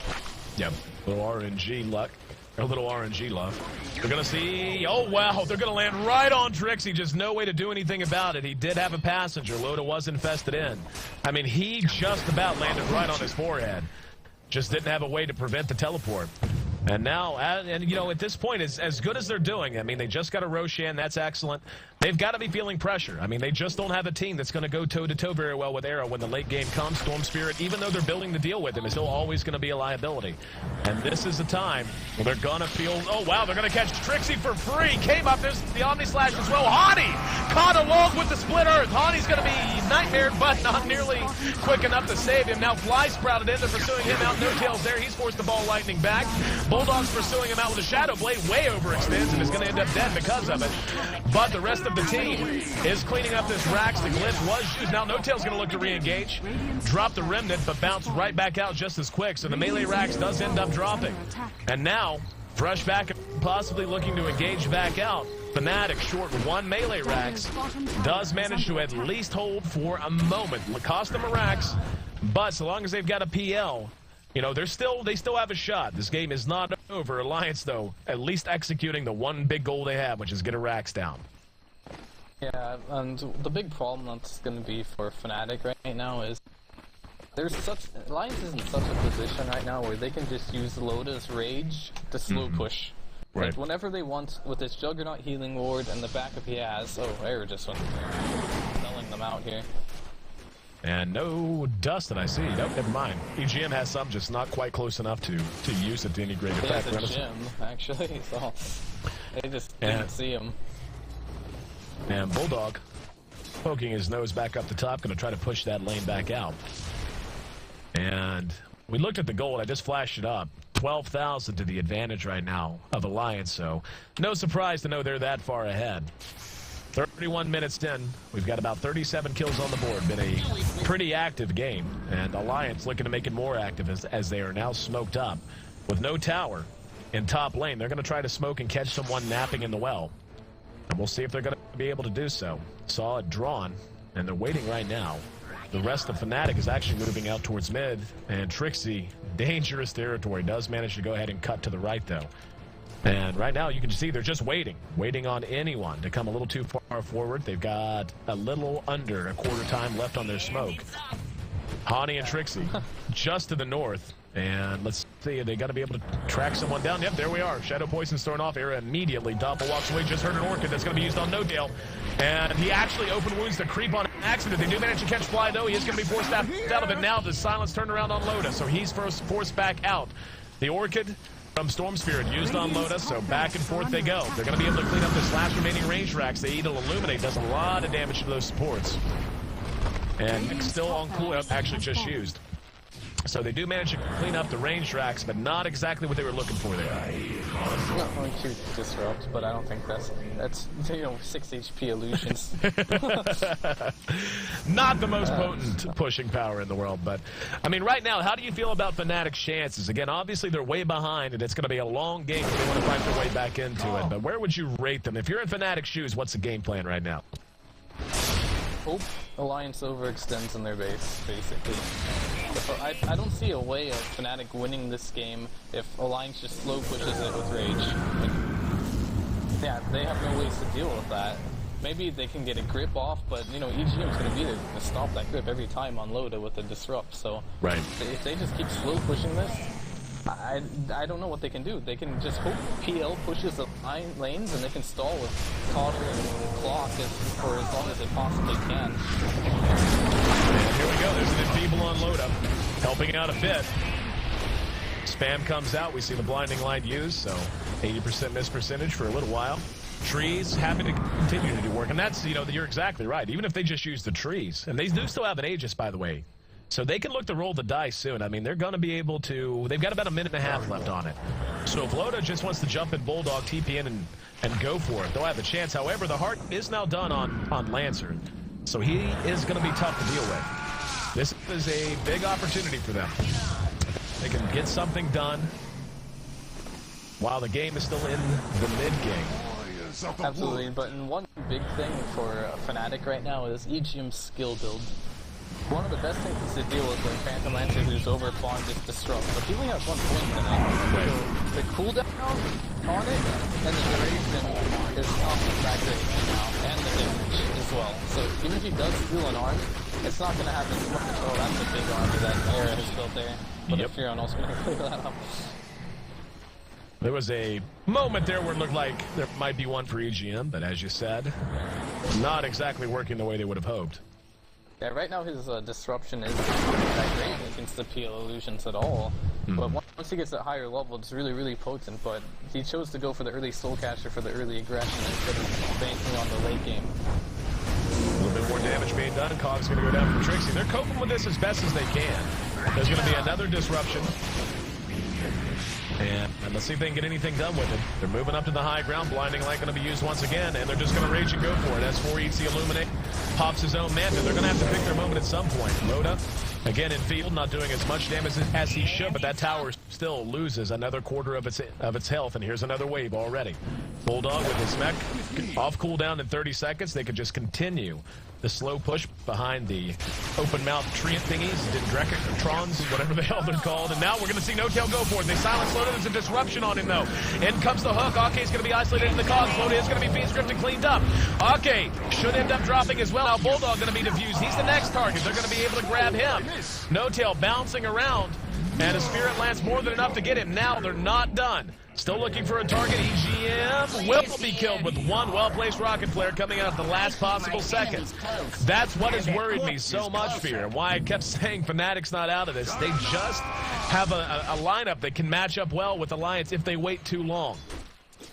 S1: Yep, little RNG luck. A little RNG love. We're going to see... Oh, wow. They're going to land right on Trixie. Just no way to do anything about it. He did have a passenger. Loda was infested in. I mean, he just about landed right on his forehead. Just didn't have a way to prevent the teleport. And now, you know, at this point, as good as they're doing, I mean, they just got a Roshan. That's excellent. They've got to be feeling pressure. I mean, they just don't have a team that's going to go toe-to-toe very well with Arrow when the late game comes. Storm Spirit, even though they're building the deal with him, is still always going to be a liability. And this is the time where they're going to feel... Oh, wow, they're going to catch Trixie for free. Came up, there's the Omni Slash as well. Hottie caught along with the Split Earth. Hottie's going to be nightmared, but not nearly quick enough to save him. Now Fly sprouted in. They're pursuing him out. No tails there. He's forced the ball lightning back. Bulldog's pursuing him out with a Shadow Blade. Way overextends and is going to end up dead because of it. But the rest of the team is cleaning up this Rax. The glitch was used. Now No Tail's going to look to re-engage. Drop the Remnant, but bounce right back out just as quick. So the melee Rax does end up dropping. And now, fresh back, possibly looking to engage back out. FNATIC, short one melee Rax, does manage to at least hold for a moment. Cost them a Rax, but so long as they've got a PL, you know, they still have a shot. This game is not over. Alliance, though, at least executing the one big goal they have, which is get a Rax down.
S3: Yeah, and the big problem that's going to be for FNATIC right now is Alliance is in such a position right now where they can just use Loda's Rage to slow push.
S1: Right.
S3: Like, whenever they want, with this Juggernaut healing ward and the backup he has... Oh, Air just went selling them out here.
S1: And no dust that I see. Nope, never mind. EGM has some, just not quite close enough to use it to any great effect.
S3: He has a gym, actually, so they just didn't see him.
S1: And Bulldog poking his nose back up the top, going to try to push that lane back out. And we looked at the gold. I just flashed it up. 12,000 to the advantage right now of Alliance, so no surprise to know they're that far ahead. 31 minutes in, we've got about 37 kills on the board. Been a pretty active game, and Alliance looking to make it more active as they are now smoked up. With no tower in top lane, they're going to try to smoke and catch someone napping in the well. And we'll see if they're going to be able to do so. Saw it drawn, and they're waiting right now. The rest of FNATIC is actually moving out towards mid, and Trixie, dangerous territory, does manage to go ahead and cut to the right, though. And right now, you can see they're just waiting on anyone to come a little too far forward. They've got a little under a quarter time left on their smoke. Hani and Trixie just to the north. And let's see, are they going to be able to track someone down? Yep, there we are. Shadow Poison's thrown off. Era immediately. Doppel walks away. Just heard an Orchid that's going to be used on No Tail. And he actually opened wounds to creep on accident. They do manage to catch Fly, though. He is going to be forced out of it now. The silence turned around on Loda, so he's forced back out. The Orchid from Storm Spirit used on Lotus, so back and forth they go. They're going to be able to clean up this last remaining range racks. They eat Illuminate, does a lot of damage to those supports. And Nick's still on cooldown, actually just used. So they do manage to clean up the range racks, but not exactly what they were looking for there.
S3: Not going to disrupt, but I don't think that's 6 HP illusions.
S1: Not the most potent pushing power in the world, but I mean, right now, how do you feel about FNATIC's chances? Again, obviously they're way behind, and it's going to be a long game if they want to fight their way back into it. But where would you rate them? If you're in FNATIC's shoes, what's the game plan right now?
S3: Hope Alliance overextends in their base, basically. I don't see a way of FNATIC winning this game if Alliance just slow pushes it with Rage. Yeah, they have no ways to deal with that. Maybe they can get a grip off, but EGM is going to be there to stop that grip every time on Loda with the disrupt. So
S1: right.
S3: If they just keep slow pushing this, I don't know what they can do. They can just hope PL pushes the lanes and they can stall with Caution and Clock for as long as they possibly can.
S1: And here we go. There's an Enfeeble on Loda, helping out a bit. Spam comes out. We see the blinding light used, so 80% miss percentage for a little while. Trees happy to continue to do work, and that's, you're exactly right. Even if they just use the trees, and they do still have an Aegis, by the way. So they can look to roll the dice soon. I mean, they're going to be able to... They've got about a minute and a half left on it. So if Loda just wants to jump in Bulldog, TP in, and go for it, they'll have a chance. However, the heart is now done on Lancer. So he is going to be tough to deal with. This is a big opportunity for them. They can get something done while the game is still in the mid-game.
S3: Absolutely, but one big thing for FNATIC right now is EGM's skill build. One of the best things to deal with when Phantom Lancer who's overfarmed is Disrupt, but he only has 1 point tonight. So the cooldown on it and the duration is not that great right now, and the damage as well. So even if he does steal an arm, it's not going to have as much. Oh, that's a big army that Era has built there. But if you're also going to clear that up.
S1: There was a moment there where it looked like there might be one for EGM, but as you said, not exactly working the way they would have hoped.
S3: Yeah, right now his disruption isn't that great against the PL illusions at all. But once he gets at higher level, it's really, really potent. But he chose to go for the early Soul Caster for the early aggression instead of banking on the late game.
S1: A little bit more damage being done. Cog's going to go down for Trixie. They're coping with this as best as they can. There's going to be another disruption. And let's see if they can get anything done with it. They're moving up to the high ground. Blinding Light going to be used once again, and they're just going to rage and go for it. S4 eats the Illuminate, pops his own Manta. They're going to have to pick their moment at some point. Loda, again in field, not doing as much damage as he should, but that tower still loses another quarter of its health, and here's another wave already. Bulldog with his mech off cooldown in 30 seconds. They could just continue the slow push behind the open mouth tree thingies, Dendrecatrons, whatever the hell they're called. And now we're going to see No Tail go for it. They silence Loda. There's a disruption on him, though. In comes the hook. Ake's going to be isolated in the cogs. Loda is going to be feed scripted cleaned up. Ake should end up dropping as well. Now Bulldog going to be diffused. He's the next target. They're going to be able to grab him. No Tail bouncing around. And a Spirit lands more than enough to get him. Now they're not done. Still looking for a target. EGM will be killed with one well-placed rocket flare coming out at the last possible second. That's what has worried me so much, Fear, and why I kept saying FNATIC's not out of this. They just have a lineup that can match up well with Alliance if they wait too long.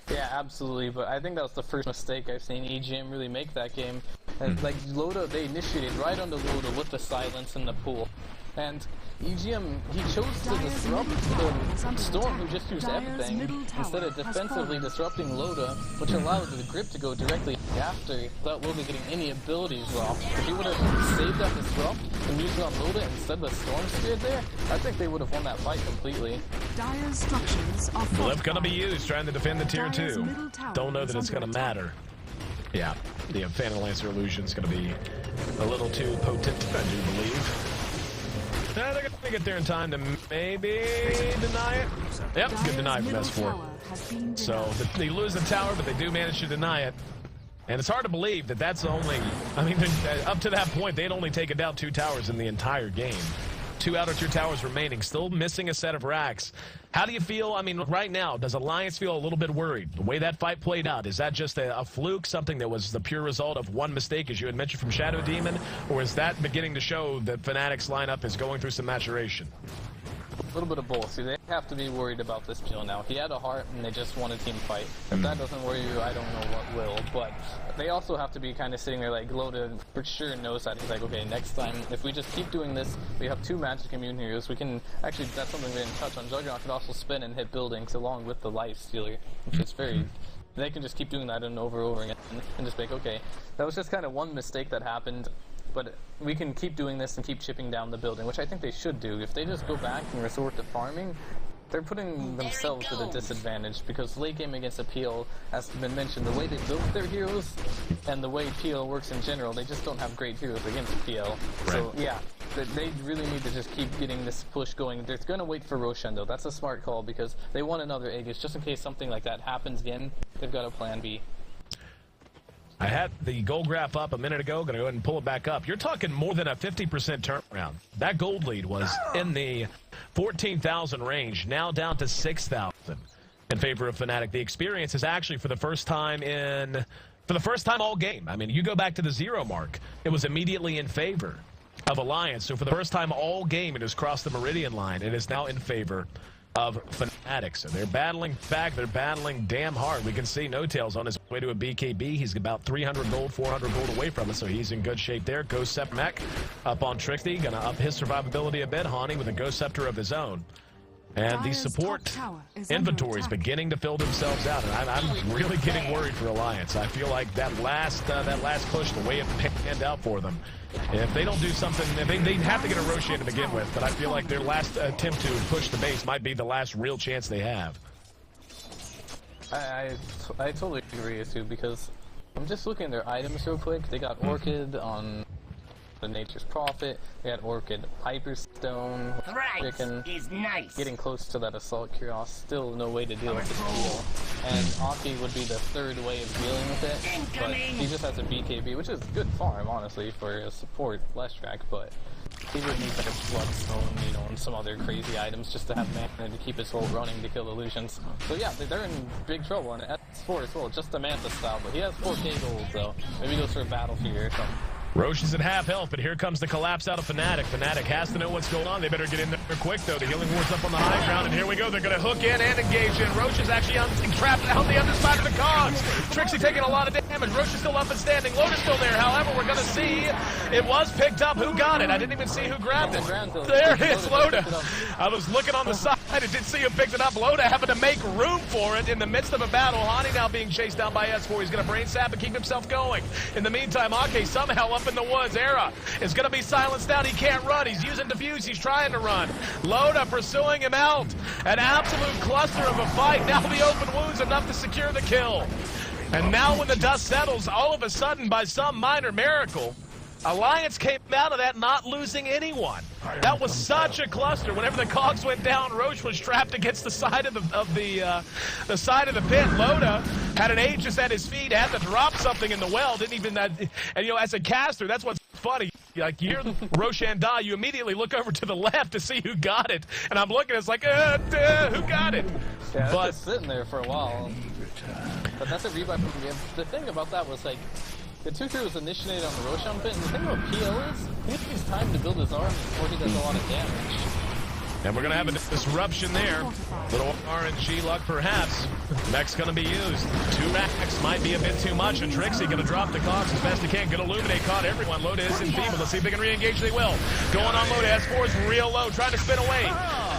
S3: Yeah, absolutely, but I think that was the first mistake I've seen EGM really make that game. And like Loda, they initiated right onto Loda with the silence in the pool. And EGM, he chose to disrupt the Storm, who just used everything, instead of defensively disrupting Loda, which allowed the grip to go directly after, without Loda getting any abilities off. If he would have saved that disrupt and used it on Loda instead of the Storm Spirit there, I think they would have won that fight completely.
S2: Dire's structures are
S1: Blip gonna be used, trying to defend the tier 2. Don't know that it's gonna matter. Yeah, the Phantom Lancer illusion's gonna be a little too potent, I do believe. They're going to get there in time to maybe deny it. Yep, good deny from S4. So they lose the tower, but they do manage to deny it. And it's hard to believe that that's only, I mean, up to that point, they had only taken down 2 towers in the entire game. 2 outer tier towers remaining, still missing a set of racks. How do you feel? I mean, right now, does Alliance feel a little bit worried? The way that fight played out, is that just a fluke, something that was the pure result of one mistake, as you had mentioned from Shadow Demon? Or is that beginning to show that FNATIC's lineup is going through some maturation?
S3: A little bit of both. See, they have to be worried about this Peel now. He had a heart, and they just won a team fight. If that doesn't worry you, I don't know what will. But they also have to be kind of sitting there like, Loda for sure knows that. He's like, okay, next time, if we just keep doing this, we have 2 magic immune heroes. We can, actually, that's something we didn't touch on. Juggernaut could also spin and hit buildings along with the life stealer, which is very... They can just keep doing that and over again, and just be like, okay, that was just kind of one mistake that happened. But we can keep doing this and keep chipping down the building, which I think they should do. If they just go back and resort to farming, they're putting themselves at a disadvantage, because late game against Appeal, as been mentioned, the way they built their heroes and the way PL works in general, they just don't have great heroes against PL. Right. So yeah, they really need to just keep getting this push going. They're going to wait for Roshan though. That's a smart call, because they want another Aegis just in case something like that happens again. They've got a plan B.
S1: I had the gold graph up a minute ago. Going to go ahead and pull it back up. You're talking more than a 50% turnaround. That gold lead was in the 14,000 range, now down to 6,000 in favor of FNATIC. The experience is actually for the first time all game. I mean, you go back to the 0 mark, it was immediately in favor of Alliance. So for the first time all game, it has crossed the Meridian line. It is now in favor of FNATIC. So they're battling back. They're battling damn hard. We can see No Tails on his way to a BKB. He's about 300 gold, 400 gold away from it, so he's in good shape there. Ghost Scepter Mech up on Trixie. Gonna up his survivability a bit. Hani with a Ghost Scepter of his own. And the support inventory is beginning to fill themselves out, and I'm really getting worried for Alliance. I feel like that last push, the way it panned out for them, if they don't do something, they have to get a Roshan to begin with, but I feel like their last attempt to push the base might be the last real chance they have.
S3: I totally agree with you, because I'm just looking at their items real quick. They got Orchid on the Nature's Prophet, they had Orchid Hyperstone, getting close to that Assault Cuirass, still no way to deal with this deal. And Aki would be the third way of dealing with it, but he just has a BKB, which is good farm, honestly, for a support flesh track, but he would need like a Bloodstone, you know, and some other crazy items just to have mana to keep his ult running to kill illusions. So yeah, they're in big trouble, and S4 as well, just the Manta style, but he has 4k gold, so maybe he goes for a Battlefield or something.
S1: Roche is at half health, but here comes the collapse out of FNATIC. FNATIC has to know what's going on. They better get in there quick, though. The Healing Ward's up on the high ground, and here we go. They're going to hook in and engage in. Roche is actually trapped on the other side of the cogs. Trixie taking a lot of damage. Roche is still up and standing. Loda's still there. However, we're going to see it was picked up. Who got it? I didn't even see who grabbed it. There it is, Loda. I was looking on the side. I didn't see who picked it up. Loda having to make room for it in the midst of a battle. Hani now being chased down by S4. He's going to brain sap and keep himself going. In the meantime, Ake somehow up in the woods. Era is going to be silenced down. He can't run. He's using Diffuse. He's trying to run. Loda pursuing him out. An absolute cluster of a fight. Now the open wounds enough to secure the kill. And now when the dust settles, all of a sudden, by some minor miracle, Alliance came out of that not losing anyone. That was such a cluster. Whenever the cogs went down, Roche was trapped against the side of the side of the pit. Loda had an Aegis at his feet, had to drop something in the well. Didn't even, and you know, as a caster, that's what's funny. like you hear Roshan die, you immediately look over to the left to see who got it. And I'm looking, it's like, who got it?
S3: Yeah, but just sitting there for a while. But that's a rebuy from the game. The thing about that was, like, the 2-3 was initiated on the Roshan pit, and the thing about PL is, he needs time to build his army before he does a lot of damage.
S1: And we're going to have a disruption there. Little RNG luck, perhaps. Mech's going to be used. 2 racks might be a bit too much, and Trixie going to drop the cogs as best he can. Going to illuminate, caught everyone. Loda is enfeebled. Let's see if they can re-engage. They will. Going on Loda. S4 is real low, trying to spin away.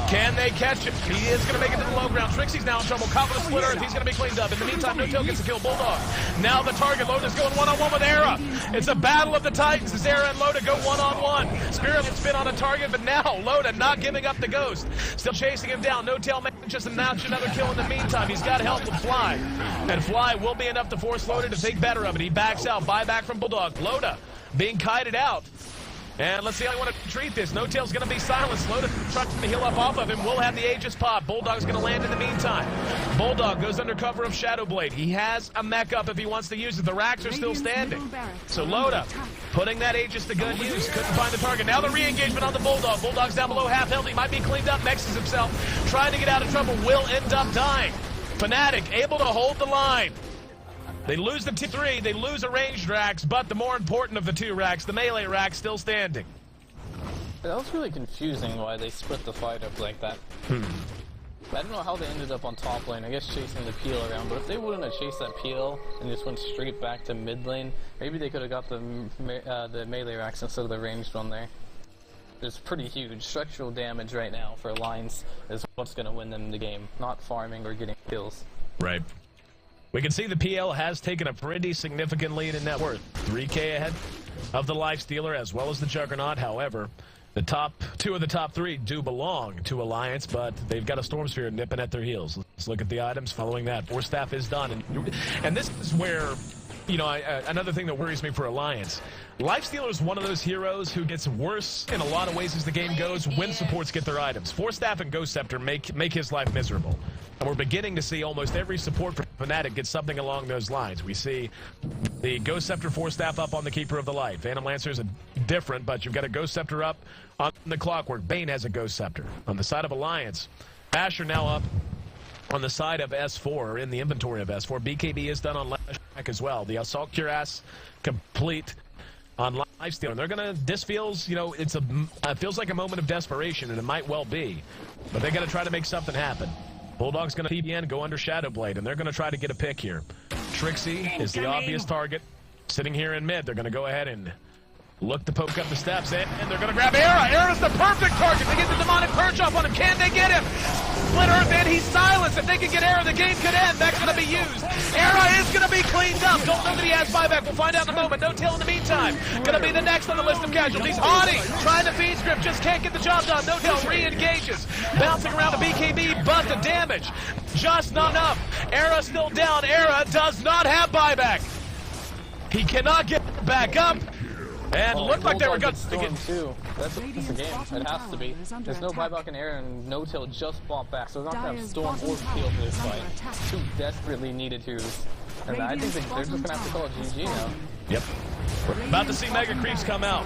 S1: Can they catch it? He is going to make it to the low ground. Trixie's now in trouble. Caught with a split earth. He's going to be cleaned up. In the meantime, no gets to kill Bulldog. Now the target. Loda's going one-on-one with Era. It's a battle of the Titans as Era and Loda go one-on-one. Spirit will spin on a target, but now Loda not giving up the ghost. Still chasing him down. No tail manages to notch another kill in the meantime. He's got help with Fly. And Fly will be enough to force Loda to take better of it. He backs out. Buyback from Bulldog. Loda being kited out. And let's see how you want to treat this. No Tail's going to be silenced. Loda trying to heal up off of him. We'll have the Aegis pop. Bulldog's going to land in the meantime. Bulldog goes under cover of Shadowblade. He has a mech up if he wants to use it. The racks are still standing. So Loda putting that Aegis to good use. Couldn't find the target. Now the re-engagement on the Bulldog. Bulldog's down below half health. He might be cleaned up. Mexes himself. Trying to get out of trouble. Will end up dying. FNATIC able to hold the line. They lose the T3, they lose a ranged racks, but the more important of the 2 racks, the melee rack, still standing.
S3: That was really confusing why they split the fight up like that. I don't know how they ended up on top lane, I guess chasing the peel around, but if they wouldn't have chased that peel and just went straight back to mid lane, maybe they could have got the melee racks instead of the ranged one there. It's pretty huge. Structural damage right now for Alliance is what's going to win them the game, not farming or getting kills.
S1: Right. We can see the PL has taken a pretty significant lead in net worth. 3K ahead of the Lifestealer as well as the Juggernaut. However, the top 2 of the top 3 do belong to Alliance, but they've got a Storm Sphere nipping at their heels. Let's look at the items following that. Force Staff is done. And this is where, you know, another thing that worries me for Alliance. Lifestealer is one of those heroes who gets worse in a lot of ways as the game goes when supports get their items. Force Staff and Ghost Scepter make his life miserable. And we're beginning to see almost every support for FNATIC get something along those lines. We see the Ghost Scepter Force Staff up on the Keeper of the Light. Phantom Lancers are different, but you've got a Ghost Scepter up on the Clockwork. Bane has a Ghost Scepter. On the side of Alliance, Asher now up on the side of S4, or in the inventory of S4. BKB is done on Lashback as well. The Assault Cuirass complete on Lifestealer. And they're gonna, this feels, you know, it feels like a moment of desperation, and it might well be. But they gotta try to make something happen. Bulldog's gonna TBN, go under Shadowblade, and they're gonna try to get a pick here. Trixie is the obvious target. Sitting here in mid, they're gonna go ahead and look to poke up the steps, and they're gonna grab Era. Era's the perfect target. They get the demonic perch off on him. Can they get him? Split Earth in, he's silenced. If they can get Era, the game could end. That's gonna be used. Era is gonna be cleaned up. Don't know that he has buyback. We'll find out in a moment. No Tail in the meantime. Gonna be the next on the list of casualties. Haughty trying to feed script, just can't get the job done. No Tail re-engages. Bouncing around the BKB, but the damage just not enough. Era still down. Era does not have buyback. He cannot get back up. And looked like they were good to get
S3: too. That's the game. It has to be. There's no buyback in air, and No Tail just bought back, so they're not going to have Storm or Peel for this fight. 2 desperately needed heroes. And I think they're just going to have to call it GG now.
S1: Yep. We're about to see Mega Creeps come out.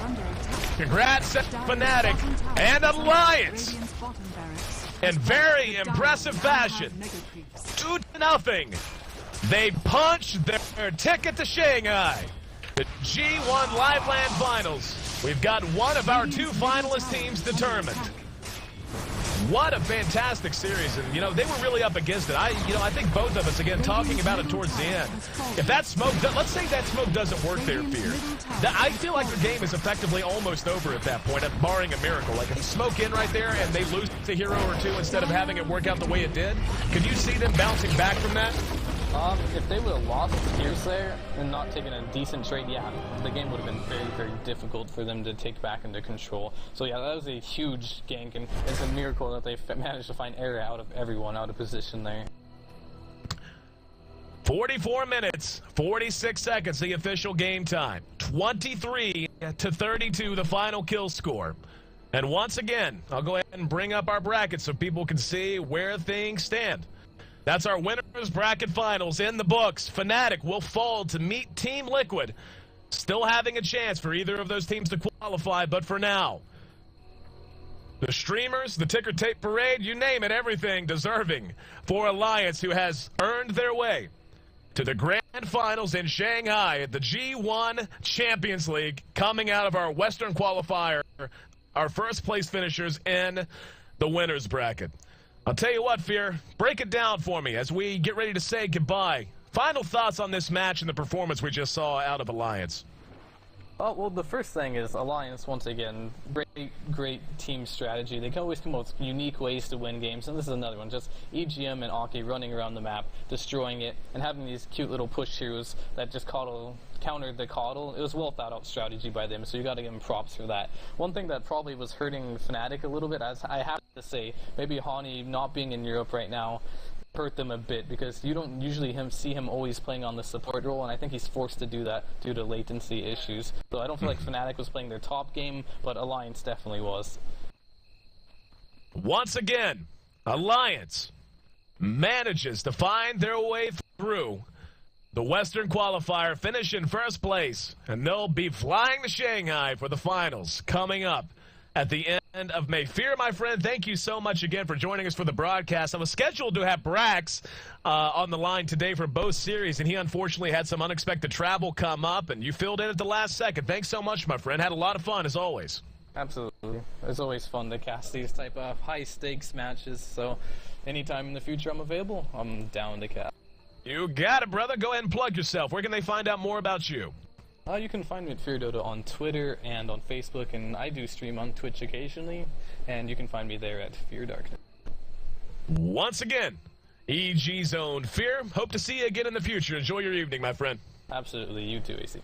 S1: Congrats, FNATIC and Alliance. In very impressive fashion. 2-0. They punched their ticket to Shanghai. The G-1 Liveland Finals. We've got one of our 2 finalist teams determined. What a fantastic series, and you know they were really up against it. I think both of us again talking about it towards the end. If that smoke, let's say that smoke doesn't work there, Fear. I feel like the game is effectively almost over at that point, barring a miracle. Like if you smoke in right there and they lose a hero or 2 instead of having it work out the way it did, could you see them bouncing back from that?
S3: If they would have lost Pierce there and not taken a decent trade, yeah, the game would have been very, very difficult for them to take back into control. So yeah, that was a huge gank, and it's a miracle that they managed to find Era out of everyone out of position there.
S1: 44 minutes, 46 seconds, the official game time. 23-32, the final kill score. And once again, I'll go ahead and bring up our bracket so people can see where things stand. That's our winners bracket finals in the books. FNATIC will fall to meet Team Liquid Still having a chance for either of those teams to qualify, but for now, the streamers, the ticker tape parade, you name it, everything deserving for Alliance, who has earned their way to the grand finals in Shanghai at the G-1 Champions League, coming out of our Western qualifier, our first place finishers in the winners bracket. I'll tell you what, Fear, break it down for me as we get ready to say goodbye. Final thoughts on this match and the performance we just saw out of Alliance.
S3: Oh, well, the first thing is Alliance, once again, great team strategy. They can always come up with unique ways to win games, and this is another one. Just EGM and Aki running around the map, destroying it, and having these cute little push heroes that just countered the coddle. It was well thought out strategy by them, so you got to give them props for that. One thing that probably was hurting FNATIC a little bit, as I have to say, maybe Hani not being in Europe right now hurt them a bit, because you don't usually see him always playing on the support role, and I think he's forced to do that due to latency issues. So I don't feel like FNATIC was playing their top game, but Alliance definitely was.
S1: Once again, Alliance manages to find their way through the Western qualifier, finish in first place, and they'll be flying to Shanghai for the finals coming up at the end of May. Fear, my friend, thank you so much again for joining us for the broadcast. I was scheduled to have Brax on the line today for both series, and he unfortunately had some unexpected travel come up, and you filled in at the last second. Thanks so much, my friend. Had a lot of fun, as always.
S3: Absolutely. It's always fun to cast these type of high-stakes matches, so anytime in the future I'm available, I'm down to cast.
S1: You got it, brother. Go ahead and plug yourself. Where can they find out more about you?
S3: You can find me at FearDota on Twitter and on Facebook, and I do stream on Twitch occasionally, and you can find me there at Fear Darkness.
S1: Once again, EG Zone Fear. Hope to see you again in the future. Enjoy your evening, my friend.
S3: Absolutely. You too, AC.